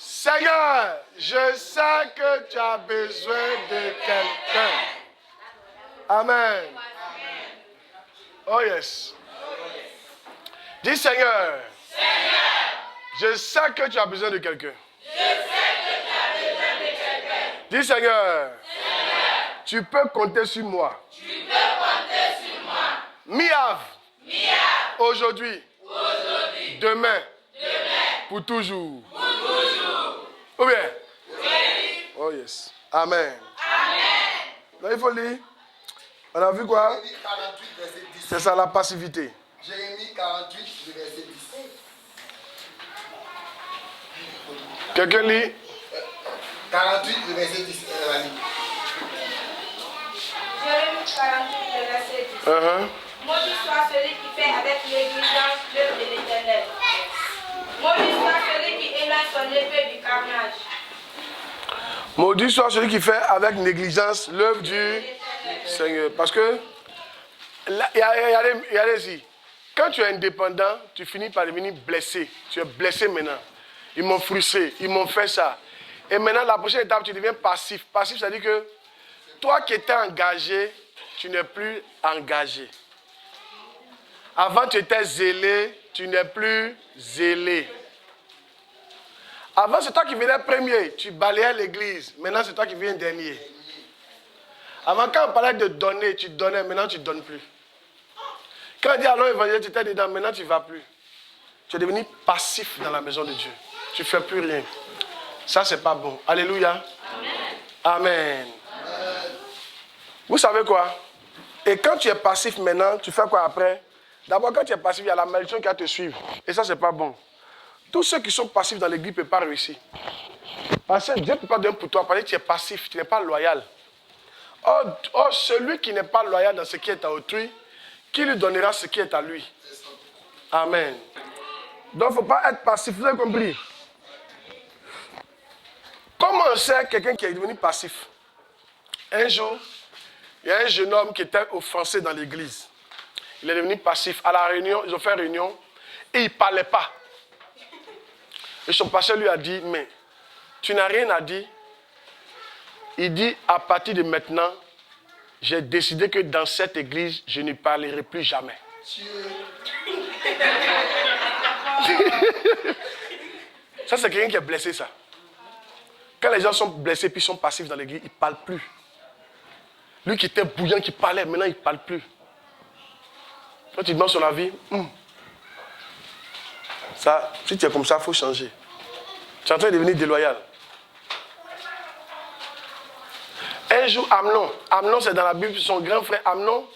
Seigneur, je sais que tu as besoin de quelqu'un. Amen. Oh yes. Dis Seigneur, je sais que tu as besoin de quelqu'un. Dis Seigneur, tu peux compter sur moi. Miav, aujourd'hui, demain, pour toujours. Ou bien? Oh yes. Amen. Là, il faut lire. On a vu quoi? C'est ça la passivité. Jérémie 48, le verset 10. Quelqu'un lit? 48, le verset 10. Jérémie 48, le verset 10. Maudit soit celui qui fait avec négligence l'œuvre de l'Éternel. Maudit soit celui qui éloigne son épée du carnage. Maudit soit celui qui fait avec négligence l'œuvre du Seigneur. Parce que, regardez ici, quand tu es indépendant, tu finis par devenir blessé. Tu es blessé maintenant. Ils m'ont frustré, ils m'ont fait ça. Et maintenant, la prochaine étape, tu deviens passif. Passif, c'est-à-dire que toi qui étais engagé, tu n'es plus engagé. Avant, tu étais zélé, tu n'es plus zélé. Avant, c'est toi qui venais premier, tu balayais l'église. Maintenant, c'est toi qui viens dernier. Avant, quand on parlait de donner, tu donnais, maintenant tu ne donnes plus. Quand on dit allons évangéliser, tu étais dedans, maintenant tu ne vas plus. Tu es devenu passif dans la maison de Dieu. Tu ne fais plus rien. Ça, c'est pas bon. Alléluia. Amen. Amen. Vous savez quoi? Et quand tu es passif maintenant, tu fais quoi après? D'abord, quand tu es passif, il y a la malédiction qui va te suivre. Et ça, c'est pas bon. Tous ceux qui sont passifs dans l'église ne peuvent pas réussir. Parce que Dieu ne peut pas donner pour toi, parce que tu es passif, tu n'es pas loyal. Or, celui qui n'est pas loyal dans ce qui est à autrui, qui lui donnera ce qui est à lui? Amen. Donc, il ne faut pas être passif, vous avez compris? Comment on sait quelqu'un qui est devenu passif? Un jour, il y a un jeune homme qui était offensé dans l'église. Il est devenu passif. À la réunion, ils ont fait réunion et il ne parlait pas. Et son pasteur lui a dit, mais tu n'as rien à dire. Il dit, à partir de maintenant, j'ai décidé que dans cette église, je ne parlerai plus jamais. Ça, c'est quelqu'un qui est blessé, ça. Quand les gens sont blessés puis sont passifs dans l'église, ils ne parlent plus. Lui qui était bouillant, qui parlait, maintenant il ne parle plus. Quand tu demandes son avis, ça, si tu es comme ça, il faut changer. Tu es en train de devenir déloyal. Un jour, Amnon c'est dans la Bible, son grand frère Amnon,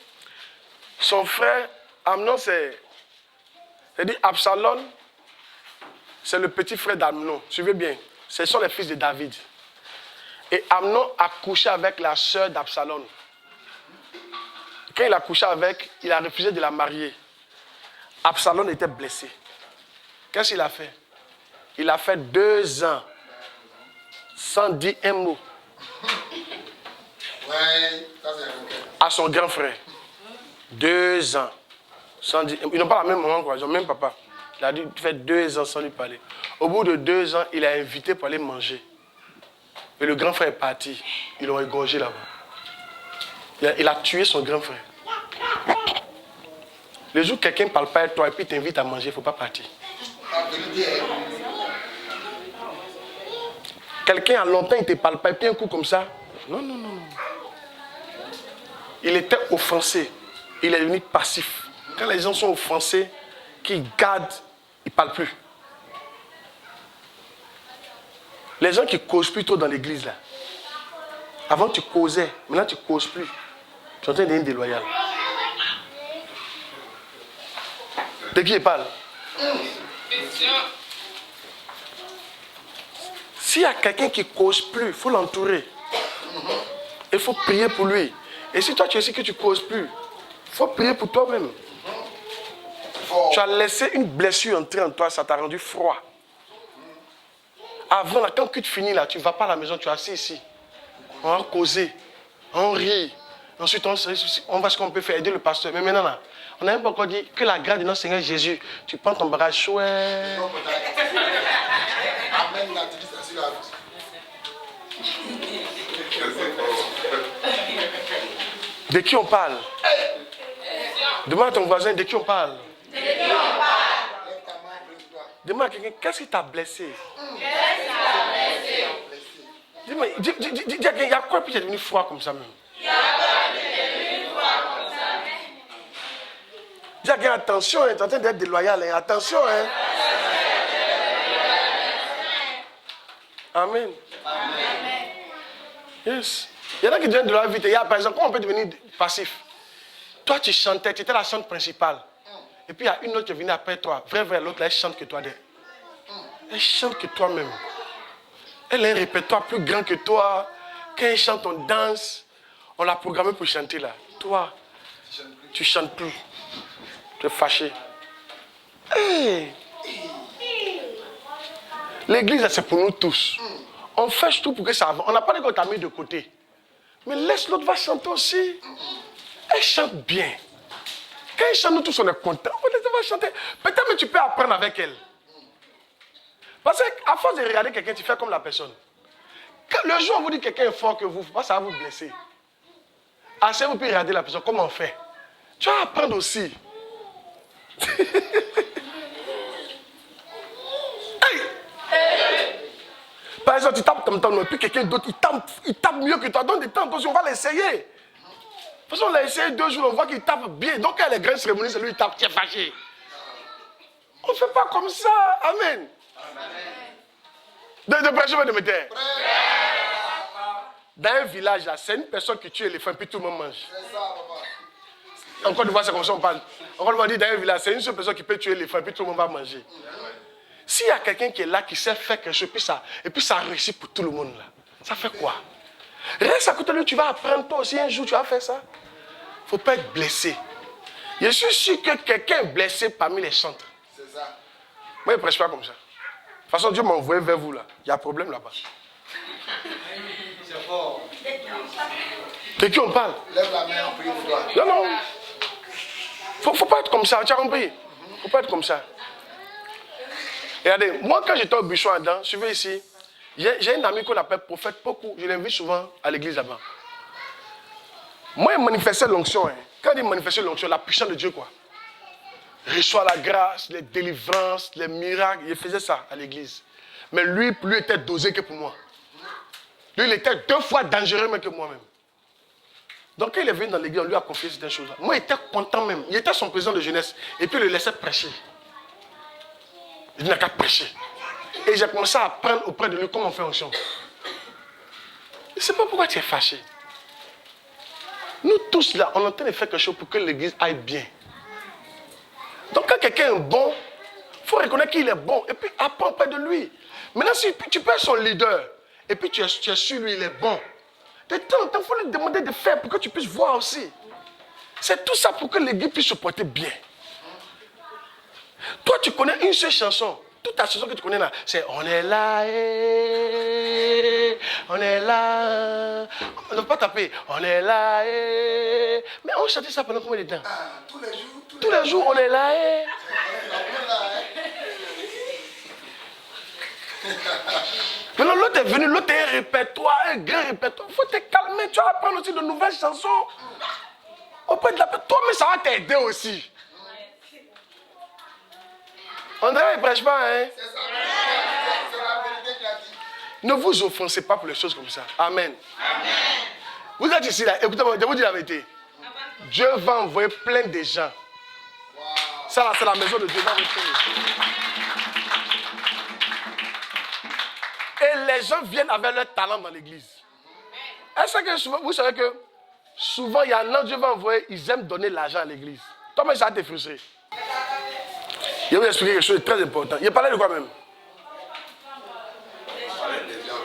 son frère Amnon c'est-à-dire Absalom, c'est le petit frère d'Amnon. Suivez bien, ce sont les fils de David. Et Amnon a couché avec la sœur d'Absalom. Quand il a couché avec, il a refusé de la marier. Absalom était blessé. Qu'est-ce qu'il a fait? Il a fait 2 ans sans dire un mot à son grand frère. 2 ans sans dire. Ils n'ont pas la même maman, quoi. Ils n'ont même papa. Il a dit, tu fais 2 ans sans lui parler. Au bout de 2 ans, il a invité pour aller manger. Et le grand frère est parti. Ils l'ont égorgé là-bas. Il a tué son grand frère. Le jour où quelqu'un ne parle pas avec toi et puis t'invite à manger, il ne faut pas partir. Quelqu'un a longtemps, il ne te parle pas et puis un coup comme ça. Non. Il était offensé. Il est devenu passif. Quand les gens sont offensés, qu'ils gardent, ils ne parlent plus. Les gens qui causent plus tôt dans l'église là. Avant tu causais, maintenant tu ne causes plus. Tu es en train d'être déloyal. De qui il parle? S'il y a quelqu'un qui ne cause plus, il faut l'entourer. Il faut prier pour lui. Et si toi tu sais que tu ne causes plus, il faut prier pour toi-même. Tu as laissé une blessure entrer en toi, ça t'a rendu froid. Avant, là, quand tu finis là, tu ne vas pas à la maison, tu es assis ici. On va causer, on rit. Ensuite, on va ce qu'on peut faire, aider le pasteur. Mais maintenant, là, on n'a même pas encore dit que la grâce de notre Seigneur Jésus, tu prends ton barrage chouette. un activiste sur la route. De qui on parle? Demande à ton voisin de qui on parle. Demande à quelqu'un, qu'est-ce qui t'a blessé? Dis-moi, dis à quelqu'un, il y a quoi puis tu es devenu froid comme ça même? Dis à quelqu'un, attention, tu es en train d'être déloyal, hein. Attention. Hein. Amen. Yes. Il y en a qui deviennent de leur vie. Par exemple, comment on peut devenir passif? Toi, tu chantais, tu étais la chante principale. Et puis, il y a une autre qui est venue après toi. Vrai, l'autre, là, elle chante que toi. Elle chante que toi-même. Elle a un répertoire plus grand que toi. Quand elle chante, on danse. On l'a programmé pour chanter là. Toi, tu ne chantes plus. Tu es fâché. Hey. L'église, c'est pour nous tous. On fait tout pour que ça avance. On n'a pas dit qu'on t'a mis de côté. Mais laisse l'autre va chanter aussi. Elle chante bien. Quand elle chante, nous tous, on est contents. On laisse va chanter. Peut-être que tu peux apprendre avec elle. Parce qu'à force de regarder quelqu'un, tu fais comme la personne. Le jour où on vous dit que quelqu'un est fort que vous, ça va vous blesser. Assez, vous pouvez regarder la personne, comment on fait. Tu vas apprendre aussi. Hey. Par exemple, tu tapes comme ton et puis quelqu'un d'autre, il tape mieux que toi. Donne des temps, on va l'essayer. De toute façon, on l'a essayé 2 jours, on voit qu'il tape bien. Donc, quand il y a les grandes cérémonies, c'est lui qui tape, tu es fâché. On ne fait pas comme ça. Amen. De prêcher, de mettre. Dans un village, c'est une personne qui tue l'éléphant, puis tout le monde mange. Encore une fois, c'est comme ça qu'on parle. Encore une fois, dit dans un village, c'est une seule personne qui peut tuer l'éléphant, puis tout le monde va manger. S'il y a quelqu'un qui est là, qui sait faire quelque chose, et puis ça réussit pour tout le monde, là, ça fait quoi? Reste à côté de lui, tu vas apprendre toi aussi, un jour tu vas faire ça. Il ne faut pas être blessé. Je suis sûr que quelqu'un est blessé parmi les chantres. C'est ça. Moi, je ne prêche pas comme ça. De toute façon, Dieu m'a envoyé vers vous, là. Il y a un problème là-bas. C'est fort. De qui on parle? Lève la main, on prie pour toi. Non. Faut pas être comme ça, tu as compris? Faut pas être comme ça. Regardez, moi quand j'étais au bûcheron à Adam, suivez ici, j'ai un ami qu'on appelle prophète Poku. Je l'invite souvent à l'église là-bas. Moi, il manifestait l'onction. Hein. Quand il manifestait l'onction, la puissance de Dieu, quoi. Reçoit la grâce, les délivrances, les miracles. Il faisait ça à l'église. Mais lui était dosé que pour moi. Lui, il était 2 fois dangereux même que moi-même. Donc, quand il est venu dans l'église, on lui a confié certaines choses. Moi, il était content même. Il était son président de jeunesse. Et puis, il le laissait prêcher. Il n'a qu'à prêcher. Et j'ai commencé à apprendre auprès de lui comment on fait onction. Je ne sais pas pourquoi tu es fâché. Nous tous là, on est en train de faire quelque chose pour que l'église aille bien. Donc, quand quelqu'un est bon, il faut reconnaître qu'il est bon. Et puis, apprends auprès de lui. Maintenant, si tu peux être son leader, et puis tu es sur lui, il est bon. De temps en temps, il faut lui demander de faire pour que tu puisses voir aussi. C'est tout ça pour que l'église puisse se porter bien. Toi, tu connais une seule chanson. Toute ta chanson que tu connais là, c'est on est là, on est là. On ne peut pas taper, on est là, mais on chantait ça pendant combien de temps? Tous les jours. Tous les jours, on est là, Maintenant, l'autre est venu, l'autre est un répertoire, un grand répertoire. Il faut te calmer, tu vas apprendre aussi de nouvelles chansons. Auprès de la paix, toi, mais ça va t'aider aussi. André, il ne prêche pas, hein? C'est ça. C'est la vérité qu'il a dit. Ne vous offensez pas pour les choses comme ça. Amen. Amen. Vous êtes ici, là, écoutez-moi, je vous dis la vérité. Dieu va envoyer plein de gens. Wow. Ça, là, c'est la maison de Dieu. Va envoyer plein de gens. Et les gens viennent avec leur talent dans l'église. Est-ce que souvent, vous savez que souvent, il y a un an, Dieu va envoyer, ils aiment donner l'argent à l'église. Toi-même, ça va te frustrer. Je vais vous expliquer quelque chose de très important. Il parlait de quoi même?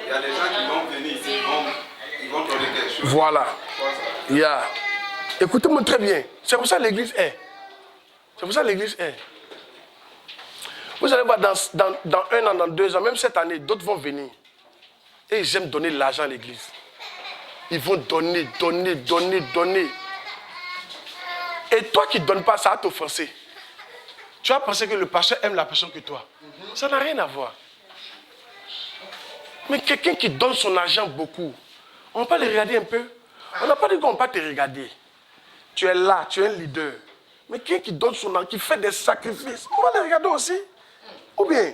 Il y a des gens qui vont venir ici, ils vont donner quelque chose. Voilà. Yeah. Écoutez-moi très bien. C'est pour ça que l'église est. C'est pour ça que l'église est. Vous allez voir, dans 1 an, dans 2 ans, même cette année, d'autres vont venir. Et ils aiment donner l'argent à l'église. Ils vont donner. Et toi qui ne donnes pas, ça va t'offenser. Tu vas penser que le pasteur aime la personne que toi. Ça n'a rien à voir. Mais quelqu'un qui donne son argent beaucoup, on peut le regarder un peu. On n'a pas dit qu'on ne peut pas te regarder. Tu es là, tu es un leader. Mais quelqu'un qui donne son argent, qui fait des sacrifices, on va le regarder aussi. Ou bien,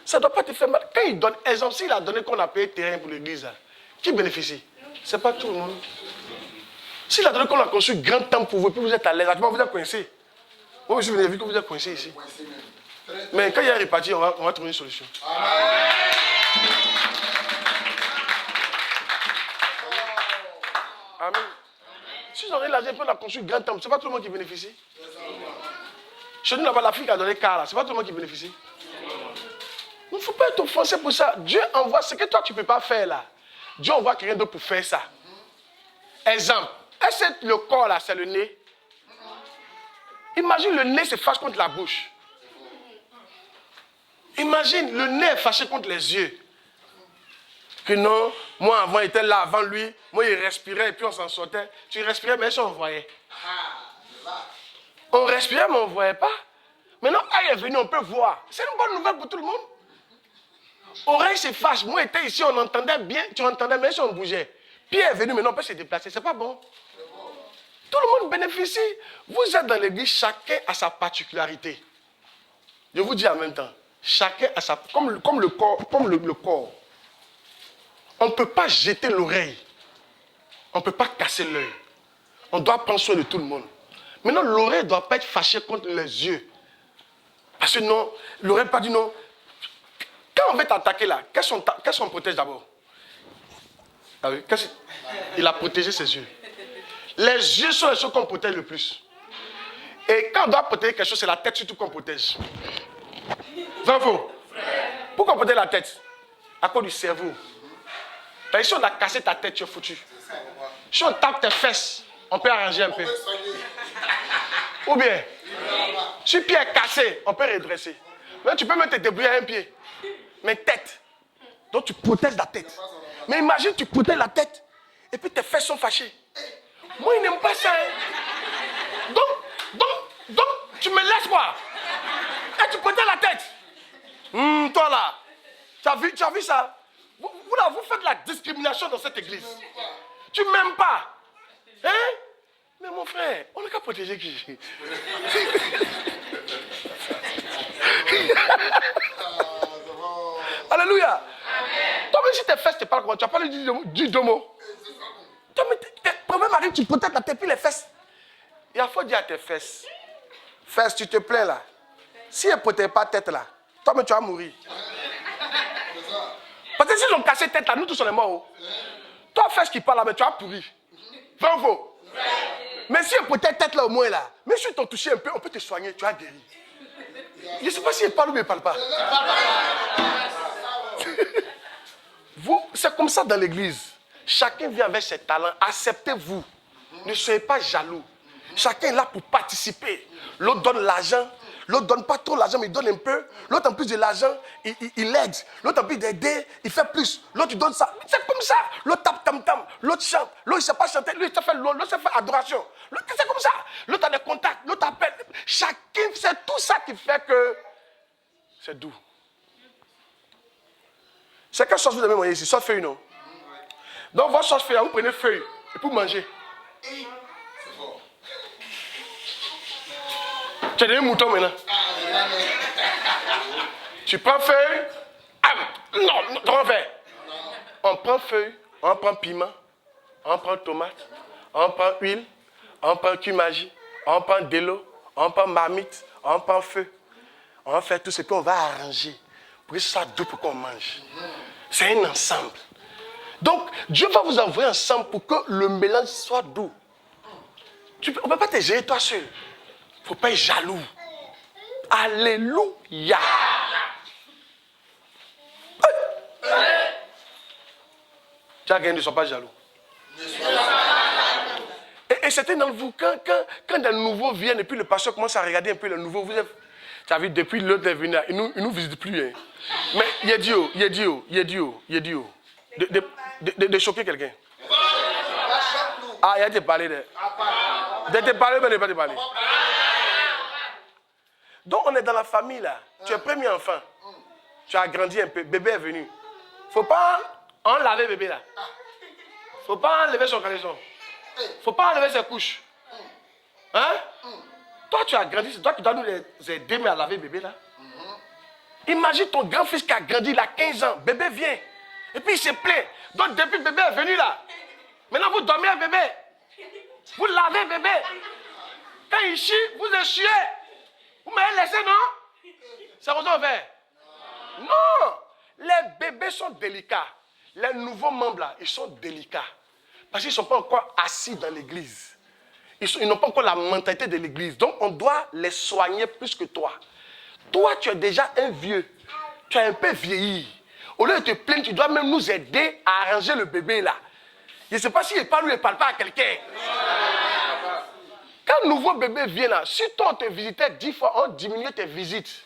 ça ne doit pas te faire mal. Quand il donne, exemple, s'il a donné qu'on a payé terrain pour l'église, qui bénéficie? Ce n'est pas tout le monde. S'il a donné qu'on a construit grand temple pour vous, puis vous êtes à l'aise, vous êtes coincé. Moi, je vous vu que vous êtes coincé ici. Mais quand il y a réparti, on va trouver une solution. Amen. Si j'en ai l'argent, on a construit grand temple, ce n'est pas tout le monde qui bénéficie. Chez nous, là-bas, l'Afrique a donné car, ce n'est pas tout le monde qui bénéficie. Il ne faut pas être offensé pour ça. Dieu envoie ce que toi, tu ne peux pas faire là. Dieu envoie quelqu'un d'autre pour faire ça. Exemple. Est-ce que le corps là, c'est le nez? Imagine le nez se fâche contre la bouche. Imagine le nez est fâché contre les yeux. Que non, moi avant, il était là avant lui. Moi, il respirait et puis on s'en sortait. Tu respirais, mais on voyait. On respirait, mais on ne voyait pas. Maintenant, il est venu, on peut voir. C'est une bonne nouvelle pour tout le monde. Oreille se fâche. Moi, j'étais ici, on entendait bien. Tu entendais, mais si on bougeait. Puis il est venu, maintenant on peut se déplacer. C'est pas bon. Tout le monde bénéficie. Vous êtes dans l'église, chacun a sa particularité. Je vous dis en même temps. Chacun a sa... Comme le corps. On ne peut pas jeter l'oreille. On ne peut pas casser l'œil. On doit prendre soin de tout le monde. Maintenant, l'oreille ne doit pas être fâchée contre les yeux. Parce que non, l'oreille pas dit non. Quand on veut t'attaquer là, qu'est-ce qu'on protège d'abord? Ah oui, il a protégé ses yeux. Les yeux sont les choses qu'on protège le plus. Et quand on doit protéger quelque chose, c'est la tête surtout qu'on protège. C'est faux. Pourquoi on protège la tête? À cause du cerveau. Si on a cassé ta tête, tu es foutu. Si on tape tes fesses, on peut arranger un peu. Ou bien, si le pied est cassé, on peut redresser. Mais tu peux même te débrouiller à un pied. Mais tête. Donc tu protèges la tête. Mais imagine, tu protèges la tête et puis tes fesses sont fâchées. Moi, il n'aime pas ça. Hein. Donc, tu me laisses moi. Et tu protèges la tête. Toi là, tu as vu ça? Vous faites la discrimination dans cette église. Tu ne m'aimes pas. Hein? Mais mon frère, on n'a qu'à protéger qui? Alléluia. Toi, même si tes fesses te parlent comment, tu n'as pas dit deux mots. Toi, mais tes problèmes arrivent, tu protèges la tête puis les fesses. Il faut dire à tes fesses. Fesses, tu te plains là. Si elle ne protège pas tête là, toi, mais tu vas mourir. Parce que si ils ont cassé tête là, nous tous on est morts. Toi, fesses qui parlent là, mais tu vas pourrir. Vrai ou faux? Mais si elle protège tête là au moins là, même si tu t'en touché un peu, on peut te soigner, tu vas guérir. Je ne sais pas si elle parle ou elle ne parle pas. C'est comme ça dans l'église. Chacun vient avec ses talents. Acceptez-vous. Ne soyez pas jaloux. Chacun est là pour participer. L'autre donne l'argent. L'autre ne donne pas trop l'argent, mais il donne un peu. L'autre, en plus de l'argent, il aide. L'autre, en plus d'aider, il fait plus. L'autre, il donne ça. C'est comme ça. L'autre tape tam-tam. L'autre chante. L'autre, il ne sait pas chanter. L'autre, il fait l'autre. L'autre, il fait adoration. L'autre, c'est comme ça. L'autre a des contacts. L'autre appelle. Chacun, c'est tout ça qui fait que c'est doux. C'est quelle sauce vous avez mangé ici? Sauce feuille, non? Donc, votre sauce feuille, vous prenez feuille et pour manger. Tu as des moutons maintenant. Tu prends feuille. Non, on fait. On prend feuille, on prend piment, on prend tomate, on prend huile, on prend cumagie, on prend de l'eau, on prend marmite, on prend feu. On fait tout ce qu'on va arranger pour que ce soit doux pour qu'on mange. C'est un ensemble. Donc, Dieu va vous envoyer ensemble pour que le mélange soit doux. On ne peut pas te gérer toi seul. Il ne faut pas être jaloux. Alléluia. Tu as gagné, ne sois pas jaloux. Et c'était dans vous, quand des nouveaux viennent et puis le pasteur commence à regarder un peu les nouveaux, vous êtes, tu as vu, depuis l'autre est venu, il ne nous visite plus. Hein. Mais il est dû, de choquer quelqu'un. Ah, il a été parlé de te parler, mais de ne pas te parler. Donc on est dans la famille là. Tu es premier enfant. Tu as grandi un peu. Bébé est venu. Faut pas enlever bébé là. Faut pas enlever son caleçon. Faut pas enlever ses couches. Hein? Toi, tu as grandi, c'est toi qui dois nous les aider mais à laver bébé là. Imagine ton grand-fils qui a grandi, il a 15 ans. Bébé vient. Et puis il se plaît. Donc depuis bébé est venu là. Maintenant vous dormez un bébé. Vous lavez bébé. Quand il chie, vous essuyez. Vous m'avez laissé, non? C'est comme ça qu'on fait. Non. Les bébés sont délicats. Les nouveaux membres là, ils sont délicats. Parce qu'ils ne sont pas encore assis dans l'église. Ils n'ont pas encore la mentalité de l'église. Donc on doit les soigner plus que toi. Toi, tu es déjà un vieux. Tu as un peu vieilli. Au lieu de te plaindre, tu dois même nous aider à arranger le bébé là. Je ne sais pas s'il parle ou il ne parle pas à quelqu'un. Quand un nouveau bébé vient là, si toi on te visitait 10 fois, on diminue tes visites.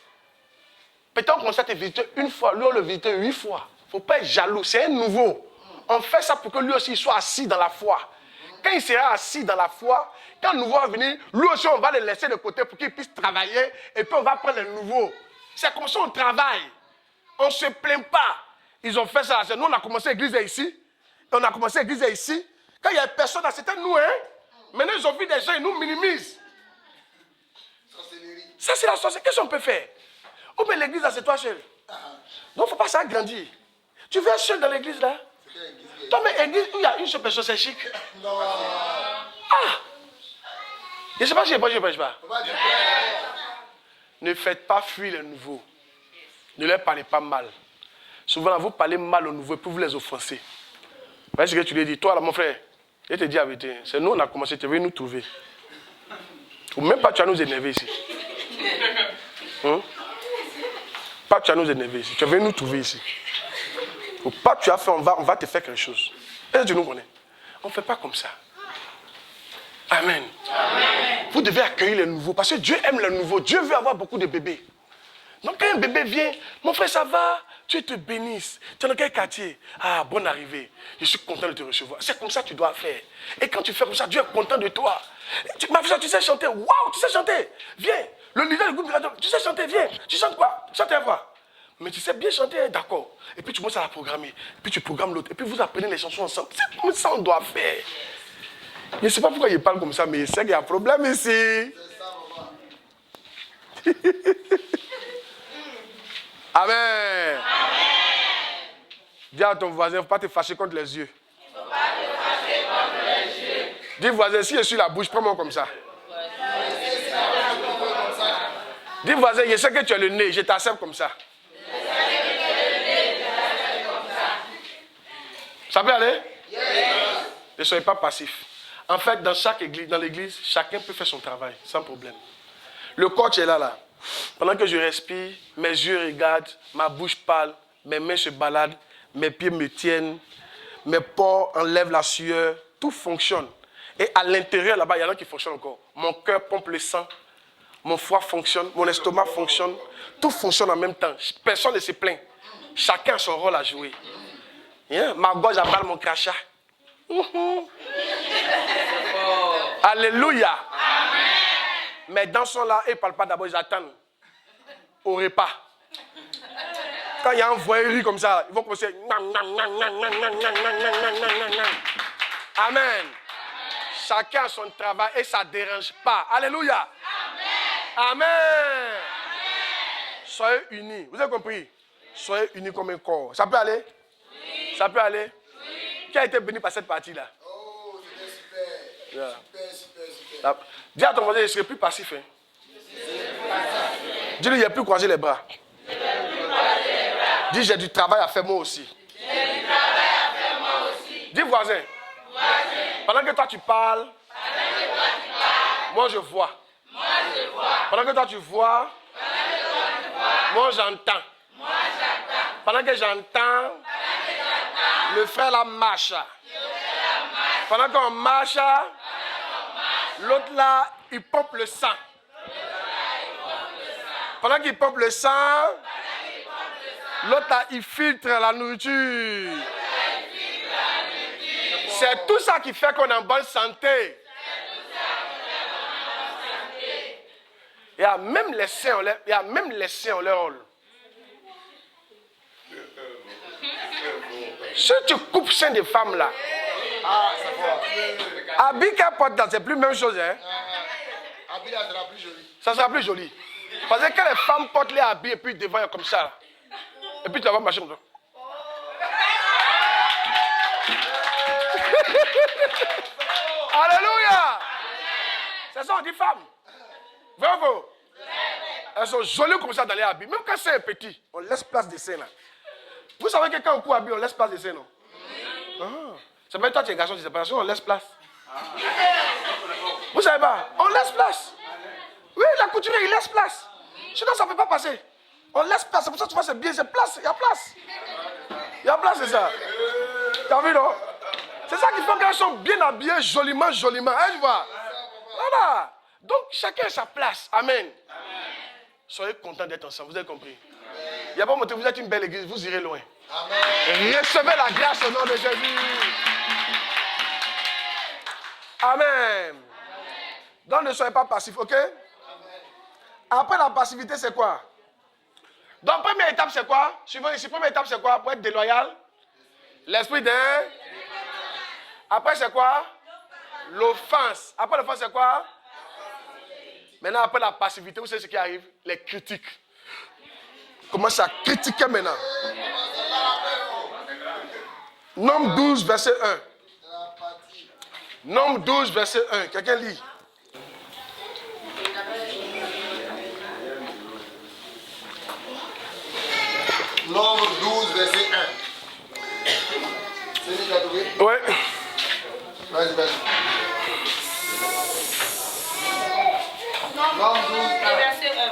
Peut-être on commence à te visiter une fois, lui on le visite 8 fois. Il ne faut pas être jaloux, c'est un nouveau. On fait ça pour que lui aussi soit assis dans la foi. Quand il sera assis dans la foi, quand le nouveau va venir, lui aussi on va le laisser de côté pour qu'il puisse travailler et puis on va prendre le nouveau. C'est comme ça on travaille. On ne se plaint pas. Ils ont fait ça. Nous on a commencé l'église ici. On a commencé l'église ici. Quand il y a personne, c'était nous, hein. Maintenant ils ont vu des gens, ils nous minimisent. Ça c'est la sorcellerie. Qu'est-ce qu'on peut faire? Oh mais l'église là c'est toi seul. Donc il ne faut pas s'agrandir. Tu viens seul dans l'église là? Toi mais l'église où il y a une seule personne c'est chic. Non. Ah! Je ne sais pas si je ne prêche pas. Ne faites pas fuir les nouveaux. Ne leur parlez pas mal. Souvent, vous parlez mal aux nouveaux pour vous les offenser. Vous voyez ce que tu lui dis? Toi, là, mon frère, je te dis la vérité. C'est nous, on a commencé, tu veux nous trouver. Ou même pas tu vas nous énerver ici. Pas tu vas nous énerver ici. Tu veux nous trouver ici. Ou pas tu as fait, on va te faire quelque chose. Est-ce que tu nous connais? On ne fait pas comme ça. Amen. Amen. Vous devez accueillir les nouveaux parce que Dieu aime les nouveaux. Dieu veut avoir beaucoup de bébés. Donc quand un bébé vient, mon frère, ça va? Dieu te bénisse. Tu es dans quel quartier? Ah, bonne arrivée. Je suis content de te recevoir. C'est comme ça que tu dois faire. Et quand tu fais comme ça, Dieu est content de toi. Ma fille, tu sais chanter. Waouh, tu sais chanter. Viens. Le leader du groupe, tu sais chanter, viens. Tu chantes quoi? Chante un fois. Mais tu sais bien chanter, d'accord. Et puis tu commences à la programmer. Et puis tu programmes l'autre. Et puis vous apprenez les chansons ensemble. C'est comme ça qu'on doit faire. Je ne sais pas pourquoi il parle comme ça, mais c'est qu'il y a un problème ici. C'est ça, maman. Amen. Amen. Dis à ton voisin, il ne faut pas te fâcher contre les yeux. Il ne faut pas te fâcher contre les yeux. Dis voisin, si je suis la bouche, prends-moi comme ça. Dis voisin, je sais que tu as le nez, je t'accepte comme ça. Ça peut aller? Yes. Ne soyez pas passif. En fait, dans chaque église, dans l'église, chacun peut faire son travail, sans problème. Le coach est là. Pendant que je respire, mes yeux regardent, ma bouche parle, mes mains se baladent, mes pieds me tiennent, mes pores enlèvent la sueur, tout fonctionne. Et à l'intérieur, là-bas, il y en a qui fonctionnent encore. Mon cœur pompe le sang, mon foie fonctionne, mon estomac fonctionne, tout fonctionne en même temps. Personne ne se plaint. Chacun a son rôle à jouer. Yeah. Ma gorge avale mon crachat. Alléluia. Amen. Mais dans son là, ils ne parlent pas d'abord, ils attendent au repas. Quand il y a un voyerie comme ça, ils vont commencer. Amen. Chacun a son travail et ça ne dérange pas. Alléluia. Amen. Amen. Soyez unis. Vous avez compris? Soyez unis comme un corps. Ça peut aller? Oui. Ça peut aller? Oui. Qui a été béni par cette partie-là? Oh, c'était super. Yeah. Super. Là. Dis à ton voisin, je ne serai plus passif. Hein. Dis-lui, il n'y a plus croiser les bras. Dis, j'ai du travail à faire moi aussi. Dis voisin. Pendant que toi tu parles, moi je vois. Pendant que toi tu vois, moi j'entends. Pendant que j'entends, le frère là marche. Pendant qu'on marche, l'autre là, il pompe le sang. Pendant qu'il pompe le sang, l'autre là, il filtre la nourriture. C'est tout ça qui fait qu'on est en bonne santé. Il y a même les saints, il y a même les saints ont leur rôle. Si tu coupes sein des femmes là, habit qu'elle porte là, c'est plus la même chose. Hein? Habit là sera plus joli. Ça sera plus joli. Parce que quand les femmes portent les habits et puis devant comme ça, là, et puis tu vas voir marcher comme ça. Alléluia! C'est ça, on dit femmes. Bravo. Elles sont jolies comme ça dans les habits. Même quand c'est petit, on laisse place des seins là. Vous savez que quand on coupe habit, on laisse place des seins, non? C'est pas toi, tu es garçon, tu sais pas, on laisse place. Vous savez pas? On laisse place. Oui, la couturière, il laisse place. Sinon, ça ne peut pas passer. On laisse place. C'est pour ça que tu vois, c'est bien, c'est place. Il y a place. Il y a place, c'est ça. Tu as vu, non? C'est ça qu'il faut qu'elles soient bien habillées, joliment, joliment. Hein, tu vois? Voilà. Donc, chacun a sa place. Amen. Soyez contents d'être ensemble. Vous avez compris? Il n'y a pas monté, vous êtes une belle église, vous irez loin. Amen. Recevez la grâce au nom de Jésus. Amen. Donc, ne soyez pas passifs, ok? Après la passivité, c'est quoi? Donc, première étape, c'est quoi? Suivant ici, première étape, c'est quoi? Pour être déloyal? L'esprit d'un. Après, c'est quoi? L'offense. Après l'offense, c'est quoi? Maintenant, après la passivité, vous savez ce qui arrive? Les critiques. Commence à critiquer maintenant. Nombre 12, verset 1. Nombre 12, verset 1. Quelqu'un lit? Nombre 12, verset 1. C'est lui qui a trouvé? Oui. Vas-y, vas-y. Nombre 12, verset 1.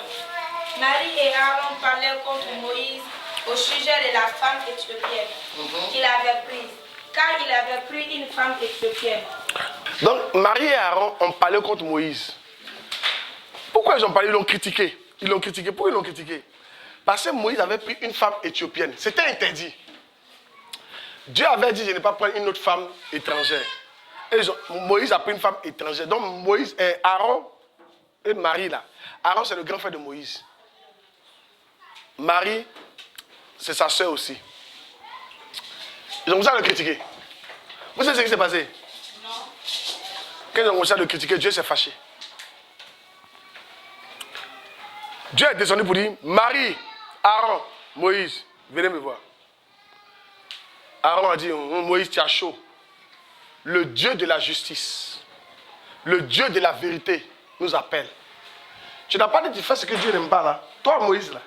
Marie et Aaron parlaient contre Moïse au sujet de la femme éthiopienne qu'il avait prise, car il avait pris une femme éthiopienne. Donc, Marie et Aaron ont parlé contre Moïse. Pourquoi ils ont parlé? Ils l'ont critiqué. Ils l'ont critiqué. Pourquoi ils l'ont critiqué? Parce que Moïse avait pris une femme éthiopienne. C'était interdit. Dieu avait dit, je ne vais pas prendre une autre femme étrangère. Et Moïse a pris une femme étrangère. Donc, Moïse et Aaron et Marie, là. Aaron, c'est le grand frère de Moïse. Marie, c'est sa soeur aussi. Ils ont commencé à le critiquer. Vous savez ce qui s'est passé? Non. Quand ils ont commencé à le critiquer, Dieu s'est fâché. Dieu est descendu pour dire, Marie, Aaron, Moïse, venez me voir. Aaron a dit, Moïse, tu as chaud. Le Dieu de la justice, le Dieu de la vérité nous appelle. Tu n'as pas dit, tu fais ce que Dieu n'aime pas là. Toi, Moïse, là.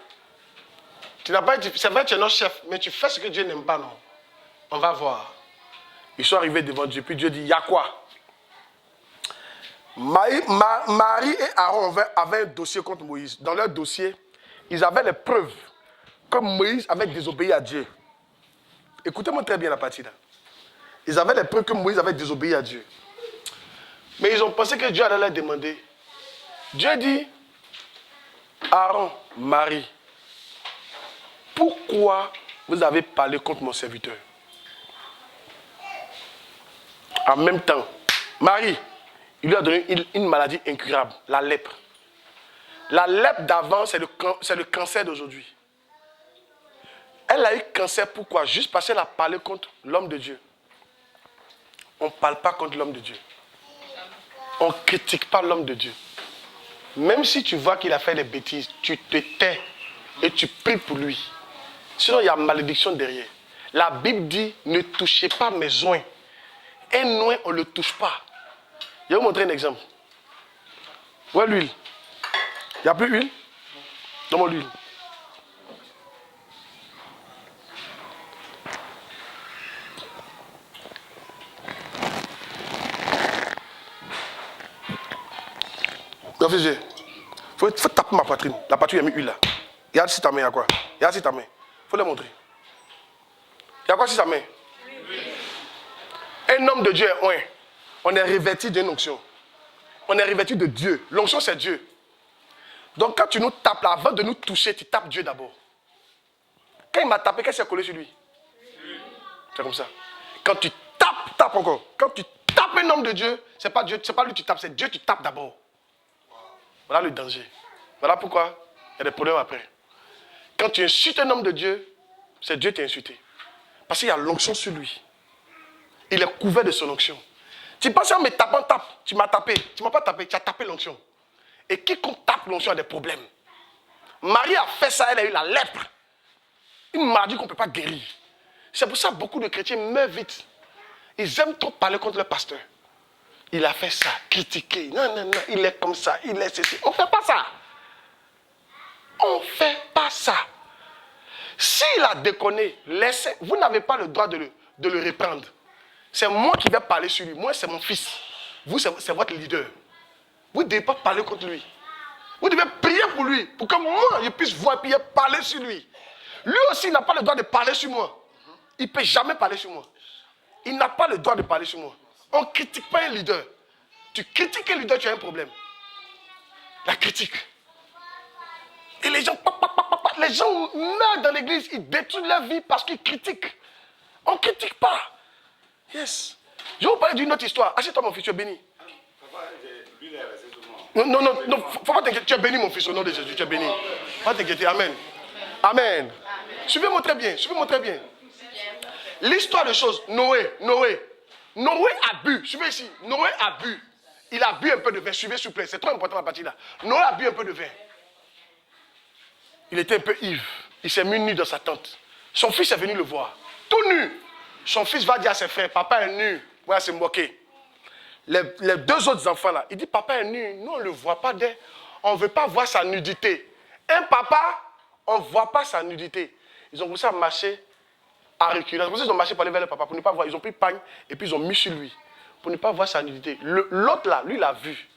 Tu n'as pas dit, c'est vrai, tu es notre chef, mais tu fais ce que Dieu n'aime pas, non. On va voir. Ils sont arrivés devant Dieu, puis Dieu dit, il y a quoi? Marie et Aaron avaient un dossier contre Moïse. Dans leur dossier, ils avaient les preuves que Moïse avait désobéi à Dieu. Écoutez-moi très bien la partie là. Ils avaient les preuves que Moïse avait désobéi à Dieu. Mais ils ont pensé que Dieu allait leur demander. Dieu dit, Aaron, Marie, pourquoi vous avez parlé contre mon serviteur? En même temps, Marie, il lui a donné une maladie incurable, la lèpre. La lèpre d'avant, c'est le cancer d'aujourd'hui. Elle a eu cancer, pourquoi? Juste parce qu'elle a parlé contre l'homme de Dieu. On ne parle pas contre l'homme de Dieu. On ne critique pas l'homme de Dieu. Même si tu vois qu'il a fait des bêtises, tu te tais et tu pries pour lui. Sinon, il y a malédiction derrière. La Bible dit, ne touchez pas mes oins. Un oin, on ne le touche pas. Je vais vous montrer un exemple. Où est l'huile? Il n'y a plus d'huile? Donne-moi l'huile. Il faut taper ma poitrine. La poitrine, il y a mis huile là. Regarde si ta main, il y a quoi? Regarde si ta main. Il faut le montrer. Il y a quoi si ta main? Un homme de Dieu est oint. On est revêtu d'une onction. On est revêtu de Dieu. L'onction, c'est Dieu. Donc, quand tu nous tapes là, avant de nous toucher, tu tapes Dieu d'abord. Quand il m'a tapé, qu'est-ce qui a collé sur lui? C'est comme ça. Quand tu tapes encore. Quand tu tapes un homme de Dieu, c'est pas Dieu, c'est pas lui que tu tapes, c'est Dieu que tu tapes d'abord. Voilà le danger. Voilà pourquoi il y a des problèmes après. Quand tu insultes un homme de Dieu, c'est Dieu qui t'a insulté. Parce qu'il y a l'onction sur lui. Il est couvert de son onction. Tu penses en me tapant, tape. Tu m'as tapé. Tu ne m'as pas tapé, tu as tapé l'onction. Et quiconque tape l'onction a des problèmes. Marie a fait ça, elle a eu la lèpre. Une maladie qu'on ne peut pas guérir. C'est pour ça que beaucoup de chrétiens meurent vite. Ils aiment trop parler contre le pasteur. Il a fait ça, critiquer. Non, non, non, il est comme ça, il est ceci. On ne fait pas ça. On ne fait pas ça. S'il a déconné, laissez. Vous n'avez pas le droit de le reprendre. C'est moi qui vais parler sur lui. Moi, c'est mon fils. Vous, c'est votre leader. Vous ne devez pas parler contre lui. Vous devez prier pour lui, pour que moi, je puisse voir et parler sur lui. Lui aussi, il n'a pas le droit de parler sur moi. Il ne peut jamais parler sur moi. Il n'a pas le droit de parler sur moi. On ne critique pas un leader. Tu critiques un leader, tu as un problème. La critique. Et les gens meurent dans l'église, ils détruisent leur vie parce qu'ils critiquent. On ne critique pas. Yes. Je vais vous parler d'une autre histoire. Assieds-toi, mon fils, tu es béni. Non, faut pas t'inquiéter. Tu es béni, mon fils, au nom de Jésus, tu es béni. Faut pas t'inquiéter. Amen. Amen. Suivez-moi très bien, suivez-moi très bien. L'histoire de choses, Noé a bu, suivez ici, Noé a bu. Il a bu un peu de vin, suivez s'il vous plaît, c'est trop important la partie là. Noé a bu un peu de vin. Il était un peu ivre, il s'est mis nu dans sa tente. Son fils est venu le voir, tout nu. Son fils va dire à ses frères, papa est nu, voilà, se moquer. Les deux autres enfants là, il dit, papa est nu, nous on ne le voit pas, on ne veut pas voir sa nudité. Un papa, on ne voit pas sa nudité. Ils ont commencé à marcher à reculer. C'est pour ça qu'ils ont marché pour aller vers le papa, pour ne pas voir. Ils ont pris pagne et puis ils ont mis sur lui, pour ne pas voir sa nudité. L'autre là, lui l'a vu.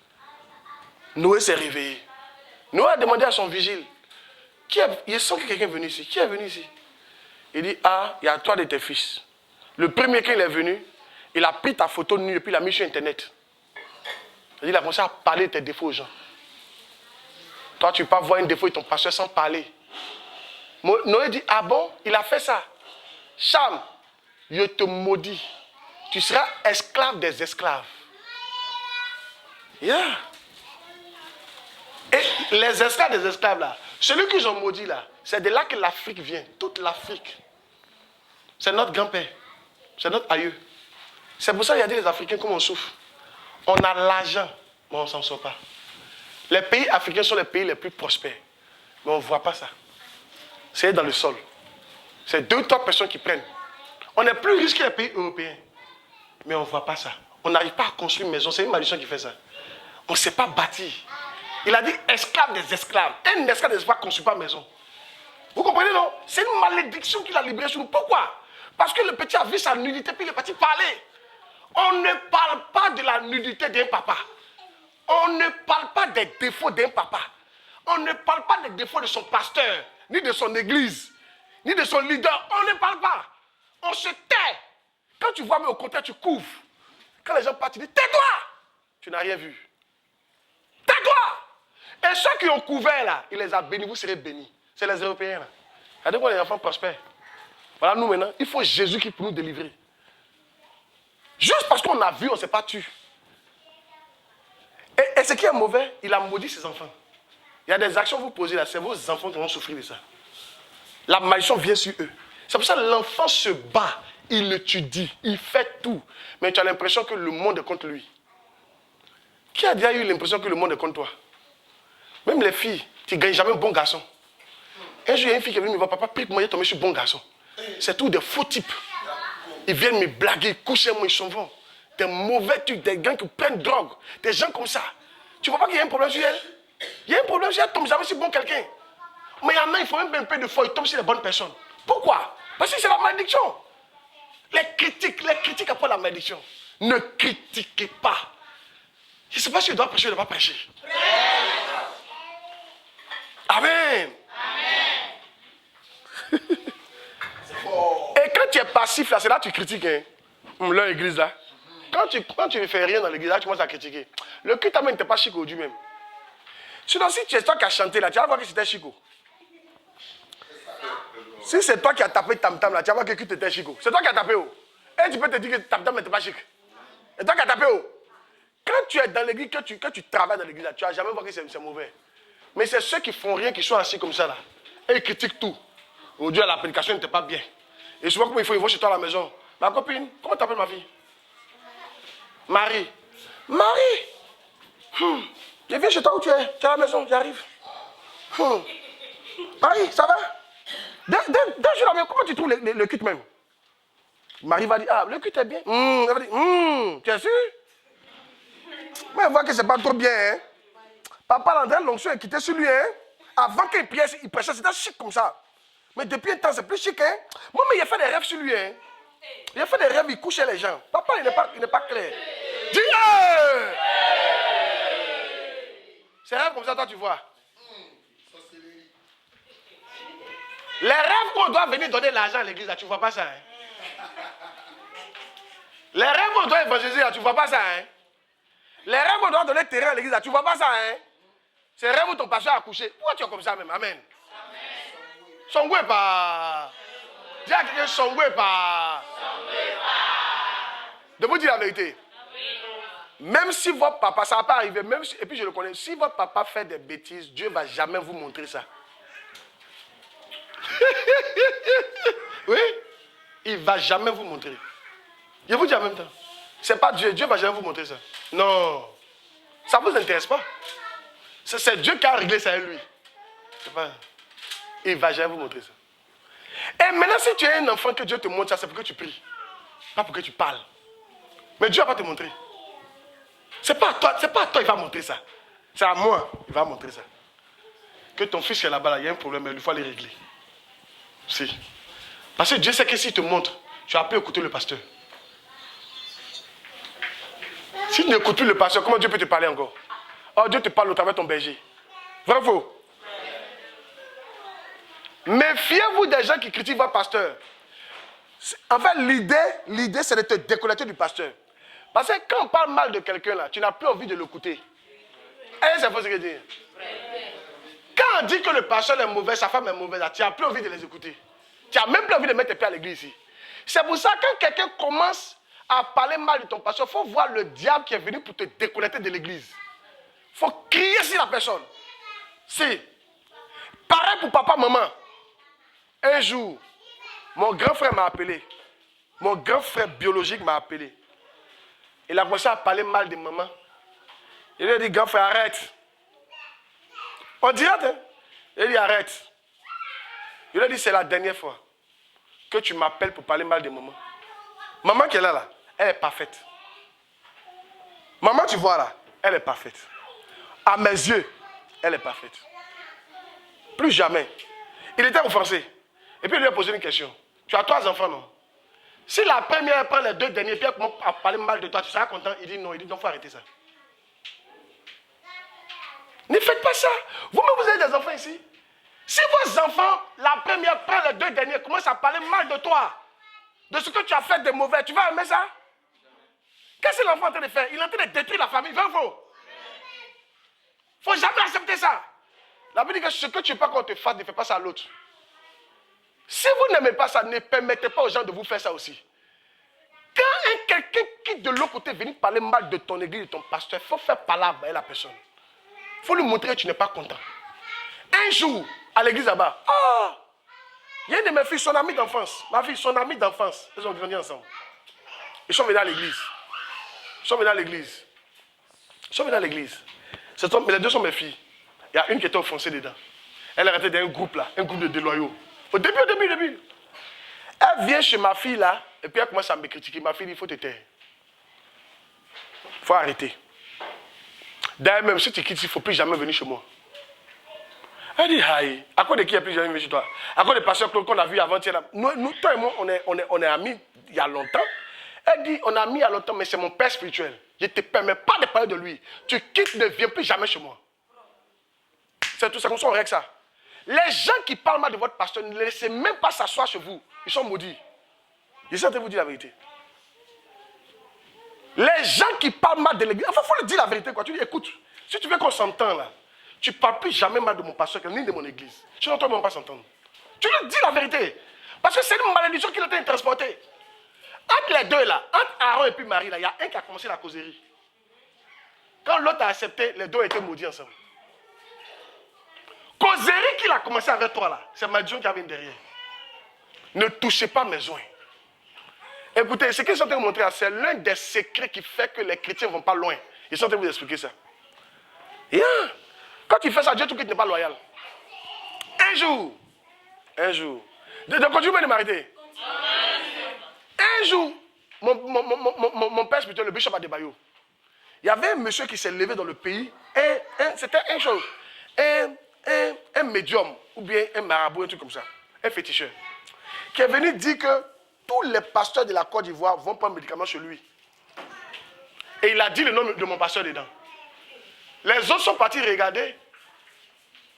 Noé s'est réveillé. Noé a demandé à son vigile, il sent que quelqu'un est venu ici. Qui est venu ici? Il dit, ah, il y a toi de tes fils. Le premier quand il est venu, il a pris ta photo nue et puis il l'a mis sur Internet. Il a commencé à parler de tes défauts aux gens. Toi, tu ne peux pas voir un défaut de ton pasteur sans parler. Noé dit, ah bon, il a fait ça. Cham, je te maudis. Tu seras esclave des esclaves. Yeah. Et les esclaves des esclaves là, celui qu'ils ont maudit là, c'est de là que l'Afrique vient. Toute l'Afrique. C'est notre grand-père. C'est notre aïeux. C'est pour ça qu'il y a des Africains comme on souffre. On a l'argent, mais on ne s'en sort pas. Les pays africains sont les pays les plus prospères. Mais on ne voit pas ça. C'est dans le sol. C'est 2-3 personnes qui prennent. On est plus riche que les pays européens. Mais on ne voit pas ça. On n'arrive pas à construire une maison. C'est une malédiction qui fait ça. On ne sait pas bâtir. Il a dit esclave des esclaves. Un esclave des esclaves ne construit pas maison. Vous comprenez, non? C'est une malédiction qu'il a libérée sur nous. Pourquoi? Parce que le petit a vu sa nudité puis il est parti parler. On ne parle pas de la nudité d'un papa. On ne parle pas des défauts d'un papa. On ne parle pas des défauts de son pasteur, ni de son église, ni de son leader. On ne parle pas. On se tait. Quand tu vois, mais au contraire, tu couvres. Quand les gens partent, tu dis, tais-toi. Tu n'as rien vu. Tais-toi. Et ceux qui ont couvert là, il les a bénis, vous serez bénis. C'est les Européens là. Regardez comment les enfants prospèrent. Voilà, nous maintenant, il faut Jésus qui peut nous délivrer. Juste parce qu'on a vu, on ne s'est pas tué. Et ce qui est mauvais, il a maudit ses enfants. Il y a des actions que vous posez là, c'est vos enfants qui vont souffrir de ça. La malédiction vient sur eux. C'est pour ça que l'enfant se bat, il l'étudie, il fait tout. Mais tu as l'impression que le monde est contre lui. Qui a déjà eu l'impression que le monde est contre toi? Même les filles, tu ne gagnes jamais un bon garçon. Un jour, il y a une fille qui est venue me voir, papa, prie pour moi, il est tombé sur un bon garçon. C'est tous des faux types. Ils viennent me blaguer, ils couchent avec moi, ils s'en vont. Des mauvais types, des gars qui prennent drogue, des gens comme ça. Tu ne vois pas qu'il y a un problème sur elle? Il y a un problème sur elle, tombe jamais sur bon quelqu'un. Mais il y en a, il faut même un peu de foi, ils tombent sur les bonnes personnes. Pourquoi? Parce que c'est la malédiction. Les critiques après la malédiction. Ne critiquez pas. Je ne sais pas si je dois prêcher ou je ne dois pas prêcher. Amen. Et quand tu es passif là, c'est là que tu critiques. Hein? Leur église là. Quand tu ne fais rien dans l'église là, tu commences à critiquer. Le culte n'était pas chic au Dieu même. Sinon, si tu es toi qui as chanté là, tu vas voir que c'était chico. Si c'est toi qui as tapé tam-tam là, tu vas voir que le culte était chico. C'est toi qui as tapé haut. Et tu peux te dire que tam-tam n'était pas chic. C'est toi qui as tapé haut. Quand tu es dans l'église, quand tu travailles dans l'église là, tu n'as jamais vu que c'est mauvais. Mais c'est ceux qui font rien, qui sont assis comme ça là. Et ils critiquent tout. Aujourd'hui, la prédication n'était pas bien. Et souvent, comme ils vont chez toi à la maison. Ma copine, comment t'appelles ma fille? Marie. Marie. Je viens chez toi où tu es. Tu es à la maison, j'arrive. Marie, ça va? Deux jours à la maison, comment tu trouves le culte même? Marie va dire, ah, le culte est bien. Elle va dire, tu es sûr? Mais elle voit que c'est pas trop bien. Hein? Papa Landré, l'onction est quittée sur lui. Hein? Avant qu'il prêchait, c'était chic comme ça. Mais depuis un temps, c'est plus chic. Hein? Moi, mais il a fait des rêves sur lui. Hein? Il a fait des rêves, il couchait les gens. Papa, il n'est pas clair. Dis c'est rêves comme ça, toi, tu vois. Les rêves où on doit venir donner l'argent à l'église, là, tu ne vois pas ça. Hein? Les rêves où on doit évangéliser, là, tu ne vois pas ça. Hein? Les rêves où on doit donner le terrain à l'église, là, tu ne vois pas ça. Hein? C'est les rêves où ton pasteur a couché. Pourquoi tu es comme ça même? Amen. Songwe pas. Dis à quelqu'un, songwe pas. De vous dire la vérité. Même si votre papa, ça va pas arriver, même si, et puis je le connais, si votre papa fait des bêtises, Dieu ne va jamais vous montrer ça. Oui, il ne va jamais vous montrer. Je vous dis en même temps, c'est pas Dieu, Dieu ne va jamais vous montrer ça. Non, ça ne vous intéresse pas. C'est Dieu qui a réglé ça avec lui. Pas, il ne va jamais vous montrer ça. Et maintenant, si tu es un enfant que Dieu te montre ça, c'est pour que tu pries. Pas pour que tu parles. Mais Dieu ne va pas te montrer. C'est pas à toi, il va montrer ça. C'est à moi, il va montrer ça. Que ton fils est là-bas, là, il y a un problème, il faut aller régler. Si. Parce que Dieu sait que s'il te montre, tu vas plus écouter le pasteur. Si tu n'écoutes plus le pasteur, comment Dieu peut te parler encore? Oh, Dieu te parle au travers de ton berger. Vrai ou faux? Méfiez-vous des gens qui critiquent votre pasteur. En fait, l'idée, c'est de te déconnecter du pasteur. Parce que quand on parle mal de quelqu'un là, tu n'as plus envie de l'écouter. Et c'est faux ce que je dis. Quand on dit que le pasteur est mauvais, sa femme est mauvaise, là, tu n'as plus envie de les écouter. Tu n'as même plus envie de mettre tes pieds à l'église ici. C'est pour ça que quand quelqu'un commence à parler mal de ton pasteur, il faut voir le diable qui est venu pour te déconnecter de l'église. Il faut crier sur la personne. Si. Pareil pour papa, maman. Un jour, mon grand frère m'a appelé. Mon grand frère biologique m'a appelé. Il a commencé à parler mal de maman. Il lui a dit, grand frère, arrête. On dirait, hein? Il dit, arrête. Il lui a dit, c'est la dernière fois que tu m'appelles pour parler mal de maman. Maman qui est là, elle est parfaite. Maman, tu vois là, elle est parfaite. À mes yeux, elle est parfaite. Plus jamais. Il était offensé. Et puis il lui a posé une question. Tu as 3 enfants, non? Si la première prend les 2 derniers, puis elle commence à parler mal de toi, tu seras content? Il dit non, il faut arrêter ça. Ne faites pas ça. Vous-même, vous avez des enfants ici. Si vos enfants, la première prend les 2 derniers, commencent à parler mal de toi, de ce que tu as fait de mauvais, tu vas aimer ça? Qu'est-ce que l'enfant est en train de faire? Il est en train de détruire la famille. Il ne faut jamais accepter ça. La Bible dit que ce que tu ne peux pas qu'on te fasse, ne fais pas ça à l'autre. Si vous n'aimez pas ça, ne permettez pas aux gens de vous faire ça aussi. Quand quelqu'un qui de l'autre côté vient parler mal de ton église, de ton pasteur, il faut faire parler à la personne. Il faut lui montrer que tu n'es pas content. Un jour, à l'église là-bas, il y a une de mes filles, son amie d'enfance. Ma fille, son amie d'enfance. Ils ont grandi ensemble. Ils sont venus à l'église. Les 2 sont mes filles. Il y a une qui était offensée dedans. Elle est restée dans un groupe là, un groupe de déloyaux. Au début. Elle vient chez ma fille là, et puis elle commence à me critiquer. Ma fille dit, il faut te taire. Il faut arrêter. D'ailleurs même, si tu quittes, il ne faut plus jamais venir chez moi. Elle dit, aïe, à cause de qui il n'y a plus jamais venu chez toi? À cause des pasteurs qu'on a vus avant-hier. Nous, toi et moi, on est amis il y a longtemps. Elle dit, on est amis il y a longtemps, mais c'est mon père spirituel. Je ne te permets pas de parler de lui. Tu quittes, ne viens plus jamais chez moi. C'est tout ça, comme ça on règle ça. Les gens qui parlent mal de votre pasteur, ne laissez même pas s'asseoir chez vous. Ils sont maudits. Je suis en train de vous dire la vérité. Les gens qui parlent mal de l'église, il faut le dire la vérité. Quoi. Tu dis, écoute, si tu veux qu'on s'entende là, tu ne parles plus jamais mal de mon pasteur, ni de mon église. Sinon, toi, on ne va pas s'entendre. Tu lui dis la vérité. Parce que c'est une malédiction qui est en train de transporter. Entre les deux là, entre Aaron et puis Marie, là, il y a un qui a commencé la causerie. Quand l'autre a accepté, les deux ont été maudits ensemble. Causerie qu'il a commencé avec toi là, c'est malédiction qui avait derrière. Ne touchez pas mes oins. Écoutez, ce qu'ils sont en train de montrer, c'est l'un des secrets qui fait que les chrétiens ne vont pas loin. Ils sont en train de vous expliquer ça. Yeah. Quand tu fais ça, Dieu tout qui n'est pas loyal. Un jour. De continuer de m'arrêter. Un jour, mon père spirituel, le bishop Adebayo, il y avait un monsieur qui s'est levé dans le pays. C'était un chose. Un médium, ou bien un marabout, un truc comme ça. Un féticheur. Qui est venu dire que tous les pasteurs de la Côte d'Ivoire vont prendre un médicament chez lui. Et il a dit le nom de mon pasteur dedans. Les autres sont partis regarder.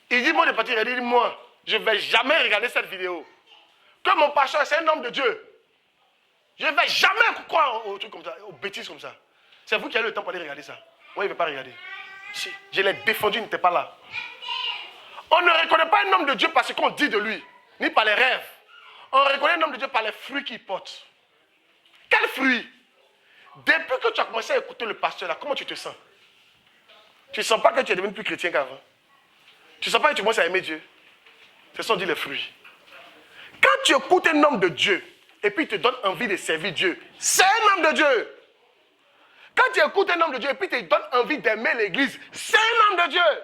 Il dit, moi, je suis parti regarder. Il dit, moi, je ne vais jamais regarder cette vidéo. Que mon pasteur, c'est un homme de Dieu. Je ne vais jamais croire aux trucs comme ça, aux bêtises comme ça. C'est vous qui avez le temps pour aller regarder ça. Moi, il ne veut pas regarder. Si, je l'ai défendu, il n'était pas là. On ne reconnaît pas un homme de Dieu par ce qu'on dit de lui, ni par les rêves. On reconnaît un homme de Dieu par les fruits qu'il porte. Quels fruits? Depuis que tu as commencé à écouter le pasteur là, comment tu te sens? Tu ne sens pas que tu es devenu plus chrétien qu'avant? Tu ne sens pas que tu commences à aimer Dieu? Ce sont dit les fruits. Quand tu écoutes un homme de Dieu, et puis il te donne envie de servir Dieu, c'est un homme de Dieu. Quand tu écoutes un homme de Dieu, et puis il te donne envie d'aimer l'église, c'est un homme de Dieu.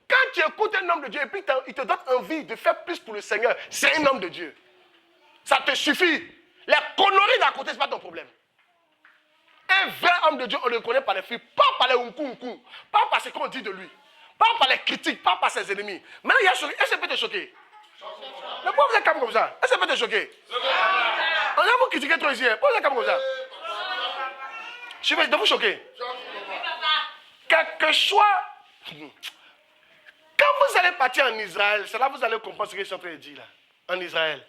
Quand tu écoutes un homme de Dieu, et puis il te donne envie de faire plus pour le Seigneur, c'est un homme de Dieu. Ça te suffit. Les conneries d'à côté, ce n'est pas ton problème. Un vrai homme de Dieu, on le connaît par les fruits, pas par les unku, pas par ce qu'on dit de lui, pas par les critiques, pas par ses ennemis. Maintenant, est-ce que ça peut te choquer? Mais pourquoi vous êtes comme ça? Est-ce que ça peut te choquer? On a vous critiquer trop ici. Pourquoi vous êtes comme ça? Je vais vous choquer. Quel que soit. Quand vous allez partir en Israël, c'est là que vous allez comprendre ce que je suis en train de dire là. En Israël.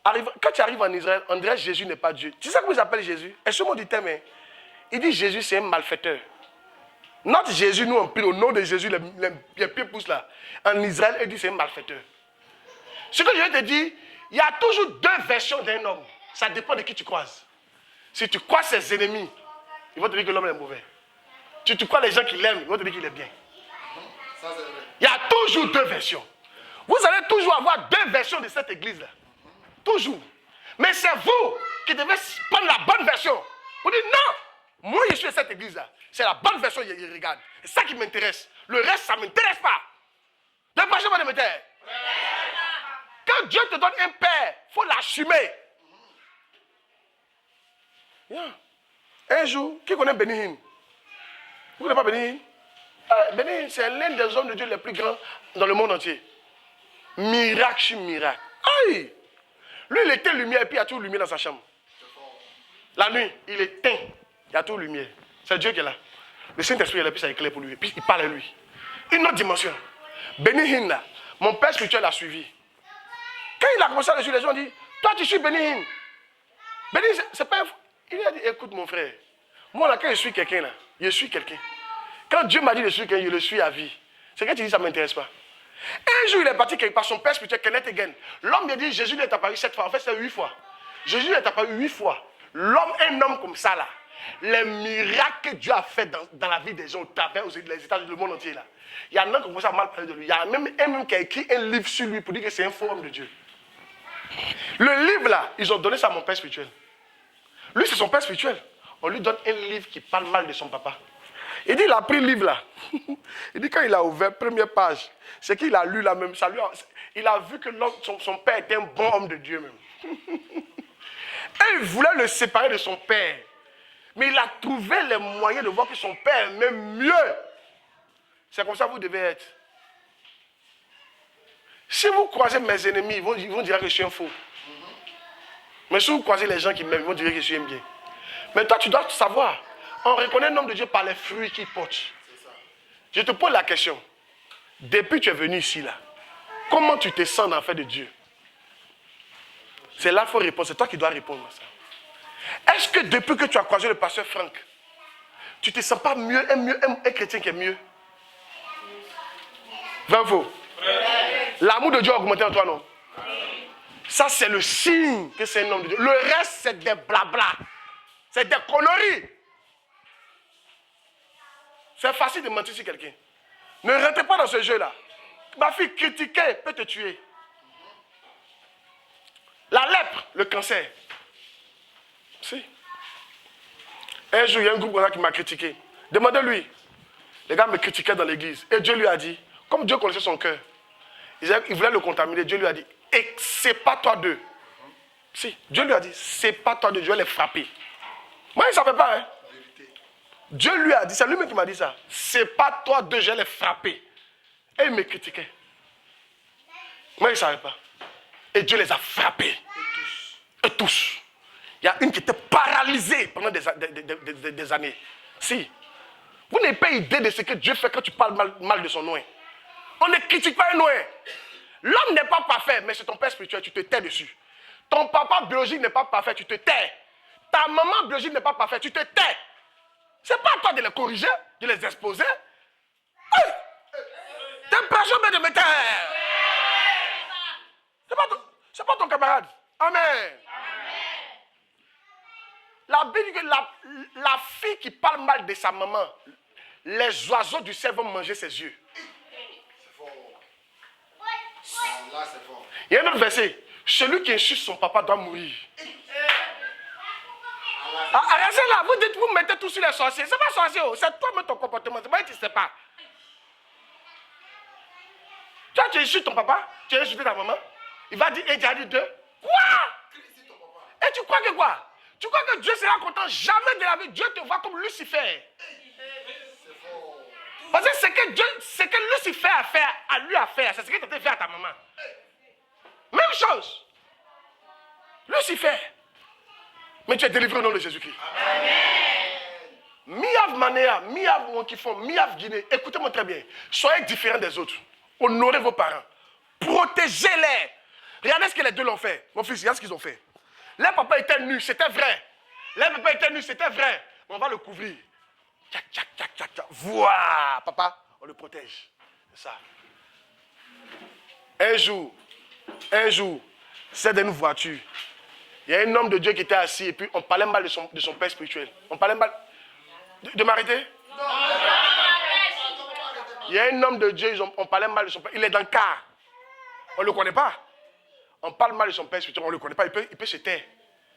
Quand tu arrives en Israël, on dirait que Jésus n'est pas Dieu. Tu sais comment ils appellent Jésus? Et ce mot du thème, il dit Jésus c'est un malfaiteur. Notre Jésus, nous on prie au nom de Jésus, les pieds poussent là. En Israël, il dit c'est un malfaiteur. Ce que je vais te dire, il y a toujours deux versions d'un homme. Ça dépend de qui tu croises. Si tu croises ses ennemis, ils vont te dire que l'homme est mauvais. Si tu crois les gens qui l'aiment, ils vont te dire qu'il est bien. Il y a toujours deux versions. Vous allez toujours avoir deux versions de cette église-là. Toujours. Mais c'est vous qui devez prendre la bonne version. Vous dites non, moi je suis de cette église-là. C'est la bonne version, il regarde. C'est ça qui m'intéresse. Le reste, ça ne m'intéresse pas. Ne pas jamais de me taire. Quand Dieu te donne un père, il faut l'assumer. Yeah. Un jour, qui connaît Béni-Hinn? Vous ne connaissez pas Béni-Hinn? Béni-Hinn, c'est l'un des hommes de Dieu les plus grands dans le monde entier. Miracle sur miracle. Aïe! Lui, il éteint lumière et puis il y a toujours lumière dans sa chambre. La nuit, il éteint. Il y a toujours lumière. C'est Dieu qui est là. Le Saint-Esprit est là, puis ça éclaire pour lui. Puis il parle à lui. Une autre dimension. Béni-Hinn, là, mon père spirituel l'a suivi. Quand il a commencé à le suivre, les gens ont dit, toi tu suis Béni-Hinn. Béni-Hinn, c'est pas un fou. Il a dit, écoute mon frère, moi là, quand je suis quelqu'un là, je suis quelqu'un. Quand Dieu m'a dit de suivre quelqu'un, je le suis à vie. C'est quand tu dis, ça ne m'intéresse pas. Un jour, il est parti quelque part, son père spirituel, Kenneth Hagin. L'homme lui a dit, Jésus lui est apparu 7 fois. En fait, c'est 8 fois. Jésus lui est apparu 8 fois. L'homme, un homme comme ça là, les miracles que Dieu a fait dans la vie des gens, au travers les États du monde entier là. Il y en a qui commencent à mal parler de lui. Il y a même un qui a écrit un livre sur lui pour dire que c'est un faux homme de Dieu. Le livre là, ils ont donné ça à mon père spirituel. Lui, c'est son père spirituel. On lui donne un livre qui parle mal de son papa. Il dit, il a pris le livre là. Il dit, quand il a ouvert, première page, c'est qu'il a lu la même. Il a vu que son père était un bon homme de Dieu même. Et il voulait le séparer de son père. Mais il a trouvé les moyens de voir que son père est même mieux. C'est comme ça que vous devez être. Si vous croisez mes ennemis, ils vont dire que je suis un faux. Mais si vous croisez les gens qui m'aiment, ils vont dire que je suis un bien. Mais toi, tu dois savoir. On reconnaît un homme de Dieu par les fruits qu'il porte. Je te pose la question. Depuis que tu es venu ici, là, comment tu te sens dans l'affaire de Dieu? C'est là qu'il faut répondre. C'est toi qui dois répondre à ça. Est-ce que depuis que tu as croisé le pasteur Franck, tu ne te sens pas mieux, un chrétien qui est mieux? Vrai ou faux? L'amour de Dieu a augmenté en toi, non? Ça, c'est le signe que c'est un homme de Dieu. Le reste, c'est des blabla. C'est des conneries. C'est facile de mentir sur quelqu'un. Ne rentrez pas dans ce jeu-là. Ma fille, critiquer peut te tuer. La lèpre, le cancer. Si. Un jour, il y a un groupe qui m'a critiqué. Demandez-lui. Les gars me critiquaient dans l'église. Et Dieu lui a dit, comme Dieu connaissait son cœur, il voulait le contaminer. Dieu lui a dit, et c'est pas toi d'eux. Si, Dieu lui a dit, c'est pas toi d'eux, je vais les frapper. Moi, il ne savait pas. Hein. Dieu lui a dit, c'est lui-même qui m'a dit ça. C'est pas toi d'eux, je vais les frapper. Et il me critiquait. Moi, il ne savait pas. Et Dieu les a frappés. Et tous. Il y a une qui était paralysée pendant des années. Si. Vous n'avez pas idée de ce que Dieu fait quand tu parles mal de son nom. On ne critique pas un nom. L'homme n'est pas parfait, mais c'est ton père spirituel, tu te tais dessus. Ton papa biologique n'est pas parfait, tu te tais. Ta maman biologique n'est pas parfaite, tu te tais. C'est pas à toi de les corriger, de les exposer. Oui. T'es personne de me taire. C'est pas ton camarade. Amen. La Bible dit que la fille qui parle mal de sa maman, les oiseaux du ciel vont manger ses yeux. C'est fort. Là, c'est fort. Il y a un autre verset. Celui qui insulte son papa doit mourir. Arrêtez là, vous mettez tout sur les sorciers. C'est pas sorcier, c'est toi-même ton comportement. C'est pas que tu ne sais pas. Toi, tu insultes ton papa, tu as insulté ta maman. Il va dire, et tu as dit deux. Quoi? Et tu crois que quoi? Tu crois que Dieu sera content jamais de la vie? Dieu te voit comme Lucifer. Parce que ce que Lucifer a fait à lui à faire, c'est ce que tu as fait à ta maman. Même chose. Lucifer. Mais tu es délivré au nom de Jésus-Christ. Miav Manéa, Miav Wonkifon, Miav Guinée. Écoutez-moi très bien. Soyez différents des autres. Honorez vos parents. Protégez-les. Regardez ce que les deux l'ont fait. Mon fils, regarde ce qu'ils ont fait. Les papas étaient nus, c'était vrai. Les papas étaient nus, c'était vrai. Mais on va le couvrir. Tchac, tchac, tchac, tchac, tchac. Voilà, papa, on le protège. C'est ça. Un jour, c'est dans une voiture. Il y a un homme de Dieu qui était assis et puis on parlait mal de son père spirituel. On parlait mal. De m'arrêter? Non. Il y a un homme de Dieu, on parlait mal de son père. Il est dans le car. On ne le connaît pas. On parle mal de son père spirituel, on ne le connaît pas. Il peut se taire.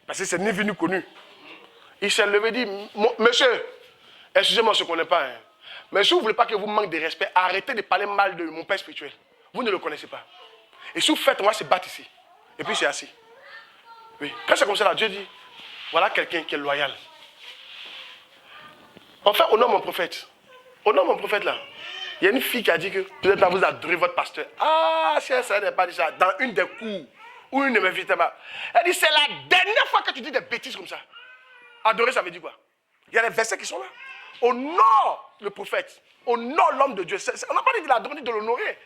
Parce que c'est ni vu ni connu. Il s'est levé et dit, monsieur, excusez-moi, on ne se connaît pas. Hein. Mais si vous ne voulez pas que vous manquez de respect, arrêtez de parler mal de mon père spirituel. Vous ne le connaissez pas. Et si vous faites, on va se battre ici. Et puis c'est assis. Oui. Quand c'est comme ça, là, Dieu dit, voilà quelqu'un qui est loyal. Enfin, honore mon prophète. Honore mon prophète là. Il y a une fille qui a dit que peut-être là vous adorez votre pasteur. Ah, si elle n'est pas dit ça, dans une des cours, où il ne m'invitait pas. Elle dit, c'est la dernière fois que tu dis des bêtises comme ça. Adorer, ça veut dire quoi? Il y a des versets qui sont là. Honore le prophète. Honore l'homme de Dieu. On n'a pas dit de l'adorer, de l'honorer.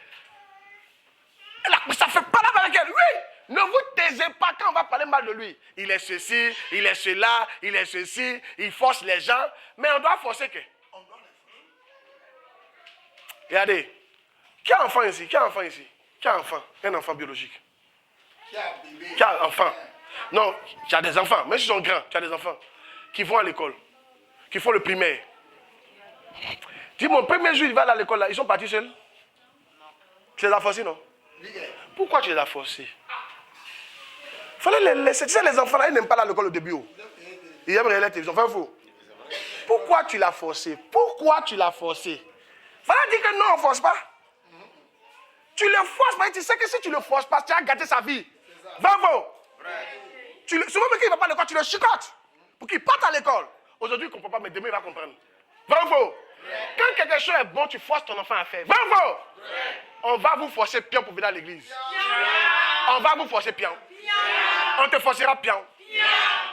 Ça fait pas la avec elle. Oui. Ne vous taisez pas quand on va parler mal de lui. Il est ceci, il est cela, il est ceci, il force les gens. Mais on doit forcer que. Regardez. Qui a un enfant ici? Qui a un enfant ici? Qui a un enfant? Un enfant biologique. Qui a un enfant? Non, tu as des enfants. Même s'ils sont grands, tu as des enfants. Qui vont à l'école. Qui font le primaire. Dis mon premier jour, il va à l'école là. Ils sont partis seuls? Tu les as forcés, non? Pourquoi tu les as forcés? Fallait les laisser. Tu sais, les enfants là, ils n'aiment pas aller à l'école au début. Ils aiment regarder la télévision. Enfin, faux. Pourquoi tu l'as forcé? Pourquoi tu l'as forcé? Fallait dire que non, on ne force pas. Tu le forces, mais tu sais que si tu ne le forces pas, tu as gâté sa vie. Bravo. Souvent, mais quand il ne va pas à l'école, tu le chicotes. Pour qu'il parte à l'école. Aujourd'hui, il ne comprend pas, mais demain, il va comprendre. Bravo. Quand quelque chose est bon, tu forces ton enfant à faire. Bravo. On va vous forcer pion pour venir à l'église. On va vous forcer pion. On te forcera pion.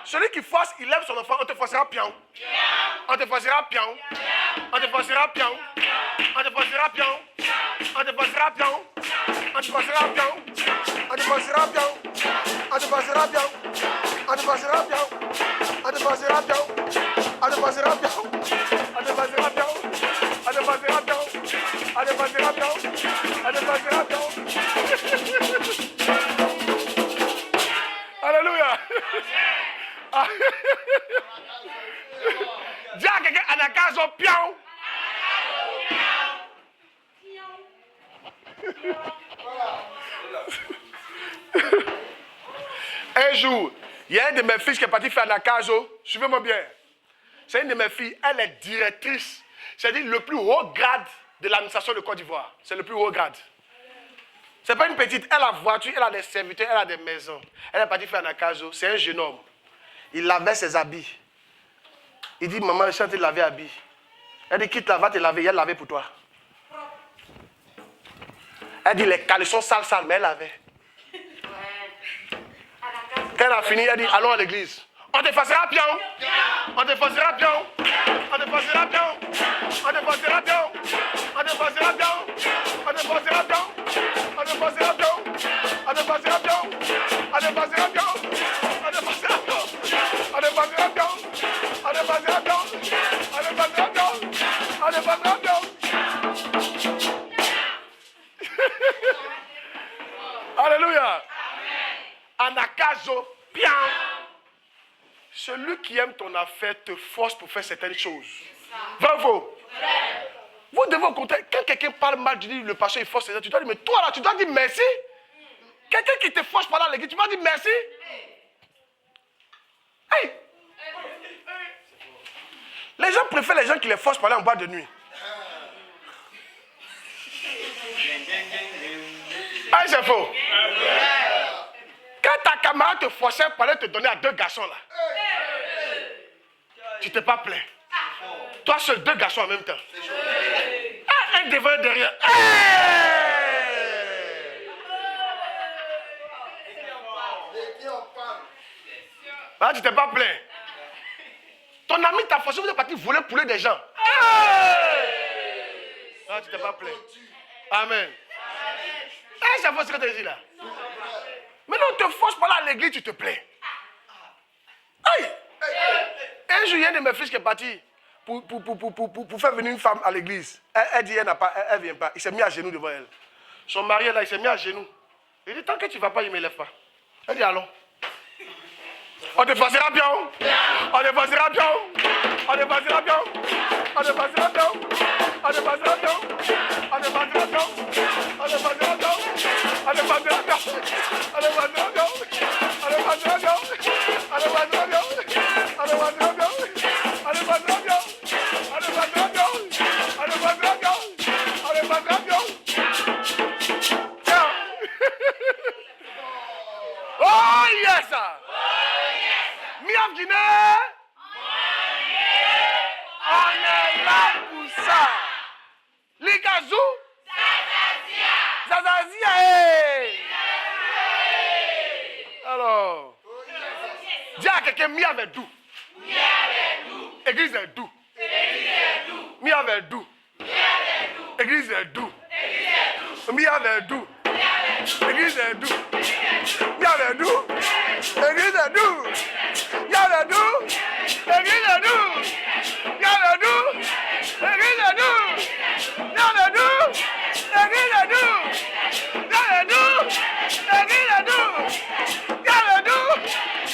Celui qui force, il lève son enfant, on te forcera pion. On te forcera pion. On te forcera pion. On te forcera pion. On te forcera pion. On te forcera pion. On te forcera pion. On te forcera pion. On te forcera pion. On te forcera pion. On te forcera pion. On te forcera pion. On te forcera pion. On te forcera pion. On te forcera pion. Alléluia. Dis à quelqu'un, Anakazo pion. Un jour, il y a un de mes fils qui est parti faire la Nakazo. Suivez-moi bien. C'est une de mes filles. Elle est directrice. C'est-à-dire le plus haut grade de l'administration de Côte d'Ivoire. C'est le plus haut grade. C'est pas une petite. Elle a voiture, elle a des serviteurs, elle a des maisons. Elle est partie faire la Nakazo. C'est un jeune homme. Il lavait ses habits. Il dit, maman, je suis en train de laver habits. Elle dit, quitte là, va te laver. Il a lavé pour toi. Elle dit, les caleçons sales, mais elle lavait. Quand elle a fini, elle dit, allons à l'église. On te faisera bien. On te faisera bien. On te faisera bien. On te faisera bien. On te faisera bien. On te faisera bien. On te faisera bien. On te faisera bien. On te faisera bien. On te faisera bien. On te faisera bien. On te faisera bien. On te faisera bien. On te faisera bien. Alléluia. Anakazo, bien. Celui qui aime ton affaire te force pour faire certaines choses. Vrai ou faux? Vous devez au contraire, quand quelqu'un parle mal, tu dis le pasteur il force, tu dois dire, mais toi là, tu dois dire merci. Quelqu'un qui te force par là à l'église, tu vas dire merci. Hey. Les gens préfèrent les gens qui les forcent par là en boîte de nuit. Ah, c'est faux. Quand ta camarade te forçait pour aller te donner à 2 garçons là, tu t'es pas plaint. Toi seul, 2 garçons en même temps. Un devant et derrière. Ah, tu t'es pas plaint. Ton ami t'a forcé, vous êtes parti voler poulet des gens. Ah, tu t'es pas plaint. Amen. C'est faux ce que tu dis là. Maintenant, on te force par là à l'église, tu te plains. Aïe! Un jour, il y a un de mes fils qui est parti pour faire venir une femme à l'église. Elle dit, elle ne vient pas. Il s'est mis à genoux devant elle. Son mari est là, il s'est mis à genoux. Il dit, tant que tu ne vas pas, il ne me lève pas. Elle dit, allons. On te faisera bien. On te faisera bien. On te faisera bien. On te faisera bien. On te faisera bien. On te faisera bien. On te faisera bien. On te faisera bien. On te faisera bien. On te faisera bien. On te faisera bien. On te faisera bien. On te faisera bien. On te faisera bien. On te faisera bien. On te faisera bien. Oh yes! Miam Guinée! On est là pour ça! Ligazou! Zazazia! Alors, dis à quelqu'un, mi avec doux. Église est doux. Mi avec doux. Église est doux. Mi avec doux. Église est doux. Mi avec doux. Église est doux. Mi avec doux. Église est doux. Mi avec doux. Église est doux. Mi avec doux. Église est doux. Mi avec doux. Église est doux. Mi avec doux.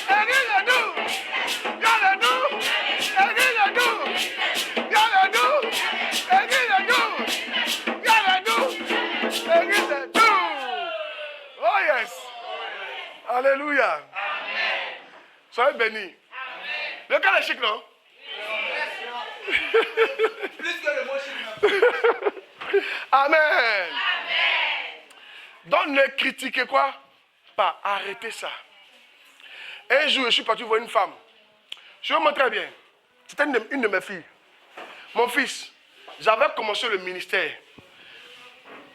Église est doux. Mi avec doux. Église est doux. Mi avec doux. Église est doux. Mi avec doux. Église est doux. Oh yes. Alléluia. Amen. Soyez bénis. Le cas est chic, non? Plus que le mot chic. Amen. Amen. Donc ne critiquez quoi? Pas. Arrêtez ça. Un jour, je suis parti voir une femme. Je vous montre très bien. C'était une de mes filles. Mon fils, j'avais commencé le ministère.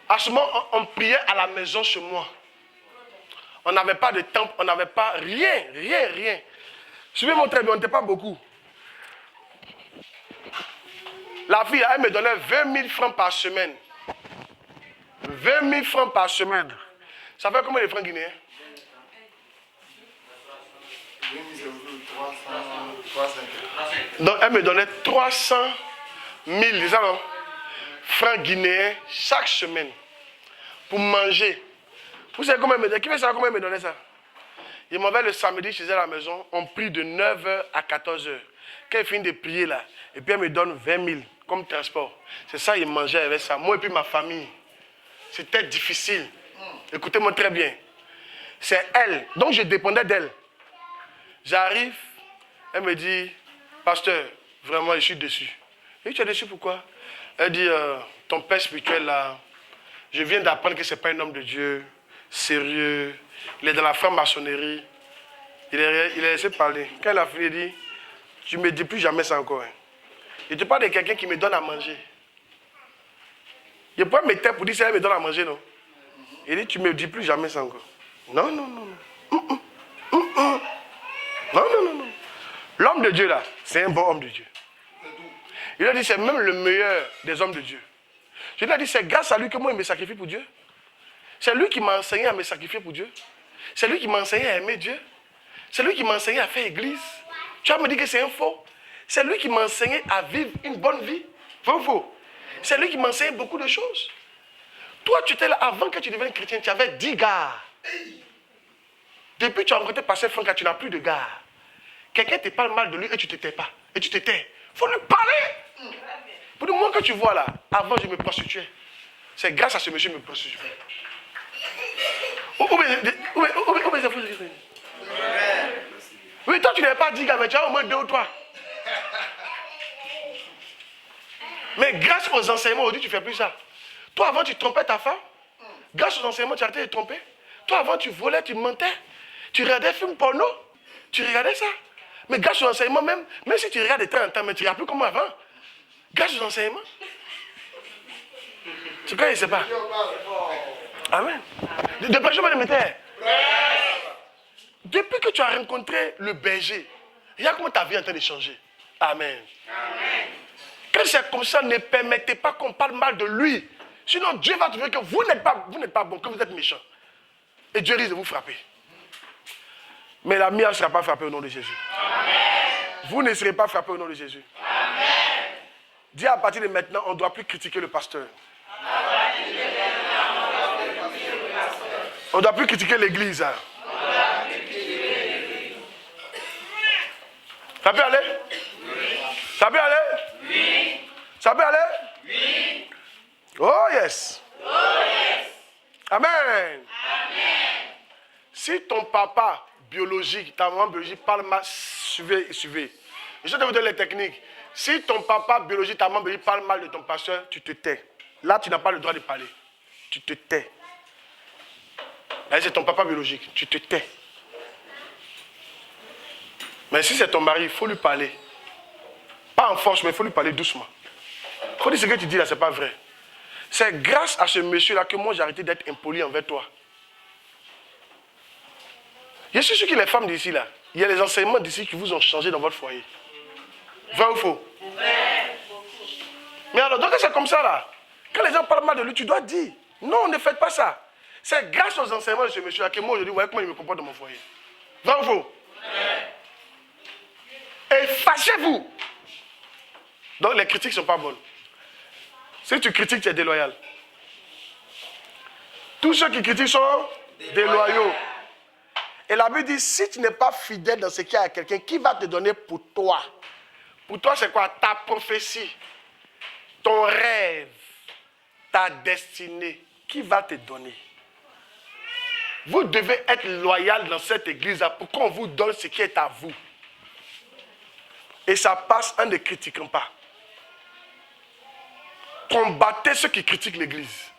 À ce moment, on priait à la maison chez moi. On n'avait pas de temple, on n'avait pas rien. Suivez-moi très bien, on n'était pas beaucoup. La fille, elle me donnait 20 000 francs par semaine. 20 000 francs par semaine. Ça fait combien de francs guinéens? 300. Donc, elle me donnait 300 000 francs guinéens chaque semaine pour manger. Vous savez comment elle me donnait? Qui veut savoir comment elle me donnait ça? Il m'envoie le samedi chez elle à la maison, on prie de 9h à 14h. Quand elle finit de prier là, et puis elle me donne 20 000 comme transport. C'est ça, il mangeait avec ça. Moi et puis ma famille. C'était difficile. Écoutez-moi très bien. C'est elle. Donc je dépendais d'elle. J'arrive, elle me dit, pasteur, vraiment je suis déçu. Et tu es déçu pourquoi? Elle dit, ton père spirituel là, je viens d'apprendre que ce n'est pas un homme de Dieu, sérieux, il est dans la franc-maçonnerie. Il est laissé parler. Quand il a fini, il dit, tu ne me dis plus jamais ça encore. Hein. Je te parle de quelqu'un qui me donne à manger. Je pourrais me taire pour dire, ça me donne à manger, non? Il dit, tu ne me dis plus jamais ça encore. Non, non, non, non. Non, non, non, non. L'homme de Dieu là, c'est un bon homme de Dieu. Il a dit, c'est même le meilleur des hommes de Dieu. Je lui ai dit, c'est grâce à lui que moi, je me sacrifie pour Dieu. C'est lui qui m'a enseigné à me sacrifier pour Dieu. C'est lui qui m'a enseigné à aimer Dieu. C'est lui qui m'a enseigné à faire église. Tu vas me dire que c'est un faux. C'est lui qui m'a enseigné à vivre une bonne vie. Vrai ou faux? C'est lui qui m'a enseigné beaucoup de choses. Toi, tu étais là, avant que tu deviennes chrétien, tu avais 10 gars. Depuis que tu as rencontré Pasteur Franck, tu n'as plus de gars. Quelqu'un te parle mal de lui et tu ne te tais pas. Et tu te tais. Il faut lui parler. Pour le moment que tu vois là, avant je me prostituais. C'est grâce à ce monsieur que je me prostituais. Oui, toi tu n'avais pas 10 gars, mais tu as au moins 2 ou 3. Mais grâce aux enseignements, aujourd'hui tu ne fais plus ça. Toi avant tu trompais ta femme. Grâce aux enseignements, tu as arrêté de tromper. Toi avant tu volais, tu mentais. Tu regardais des films porno. Tu regardais ça. Mais grâce aux enseignements, même si tu regardes de temps en temps, mais tu ne regardes plus comme avant. Grâce aux enseignements. Tu connais, il ne sait pas. Amen. De prêcher, je me tais. Depuis que tu as rencontré le berger, regarde comment ta vie est en train de changer. Amen. Amen. Quand c'est comme ça, ne permettez pas qu'on parle mal de lui. Sinon, Dieu va trouver que vous n'êtes pas bon, que vous êtes méchant. Et Dieu risque de vous frapper. Mais la mienne ne sera pas frappée au nom de Jésus. Amen. Vous ne serez pas frappé au nom de Jésus. Amen. Dis à partir de maintenant, on ne doit plus critiquer le pasteur. On ne doit plus critiquer l'église. Hein. Ça peut aller? Oui. Ça peut aller? Oui. Ça peut aller? Oui. Oh yes. Oh yes. Amen. Amen. Si ton papa biologique, ta maman biologique parle mal, suivez. Je vais te donner les techniques. Si ton papa biologique, ta maman biologique parle mal de ton pasteur, tu te tais. Là, tu n'as pas le droit de parler. Tu te tais. Là, c'est ton papa biologique. Tu te tais. Mais si c'est ton mari, il faut lui parler. Pas en force, mais il faut lui parler doucement. Il faut dire ce que tu dis là, ce n'est pas vrai. C'est grâce à ce monsieur-là que moi, j'ai arrêté d'être impoli envers toi. Je suis sûr que les femmes d'ici, là, il y a les enseignements d'ici qui vous ont changé dans votre foyer. Vrai ou faux? Vrai. Mais alors, donc c'est comme ça, là. Quand les gens parlent mal de lui, tu dois dire. Non, ne faites pas ça. C'est grâce aux enseignements de ce monsieur-là que moi, aujourd'hui, voyez comment il me comporte dans mon foyer. Vrai ou faux? Vrai. Et fâchez-vous. Donc, les critiques ne sont pas bonnes. Si tu critiques, tu es déloyal. Tous ceux qui critiquent sont déloyaux. Et la Bible dit, si tu n'es pas fidèle dans ce qu'il y a à quelqu'un, qui va te donner pour toi? Pour toi, c'est quoi? Ta prophétie, ton rêve, ta destinée. Qui va te donner? Vous devez être loyal dans cette église-là pour qu'on vous donne ce qui est à vous. Et ça passe en ne critiquant pas. Combattez ceux qui critiquent l'église.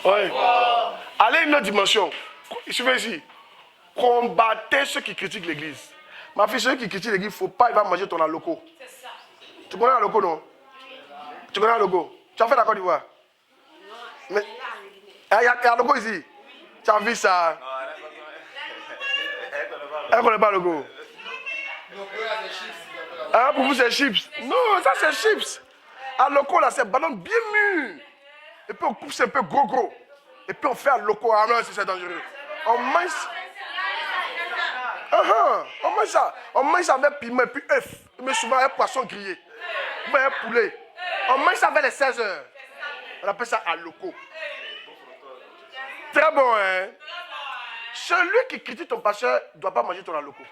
Ouais. Allez à une autre dimension. Suivez ici. Combattez ceux qui critiquent l'église. Ma fille, ceux qui critiquent l'église, il ne faut pas, il va manger ton aloco. C'est ça. Tu connais l'aloco, non? Tu connais l'aloco? Tu as fait la Côte d'Ivoire? Mais il y a l'aloco ici. Tu as vu ça? Elle ne connaît pas l'aloco. Ah, pour vous, c'est chips. Non, ça, c'est chips. Aloco, là, c'est ballon bien mûr. Et puis, on coupe, c'est un peu gros. Et puis, on fait aloco. Ah non, c'est dangereux. On mange. On mange ça. On mange ça avec piment et puis œuf. Mais souvent, un poisson grillé. Ou un poulet. On mange ça avec les 16 heures. On appelle ça aloco. Très bon, hein? Celui qui critique ton pasteur ne doit pas manger ton aloco.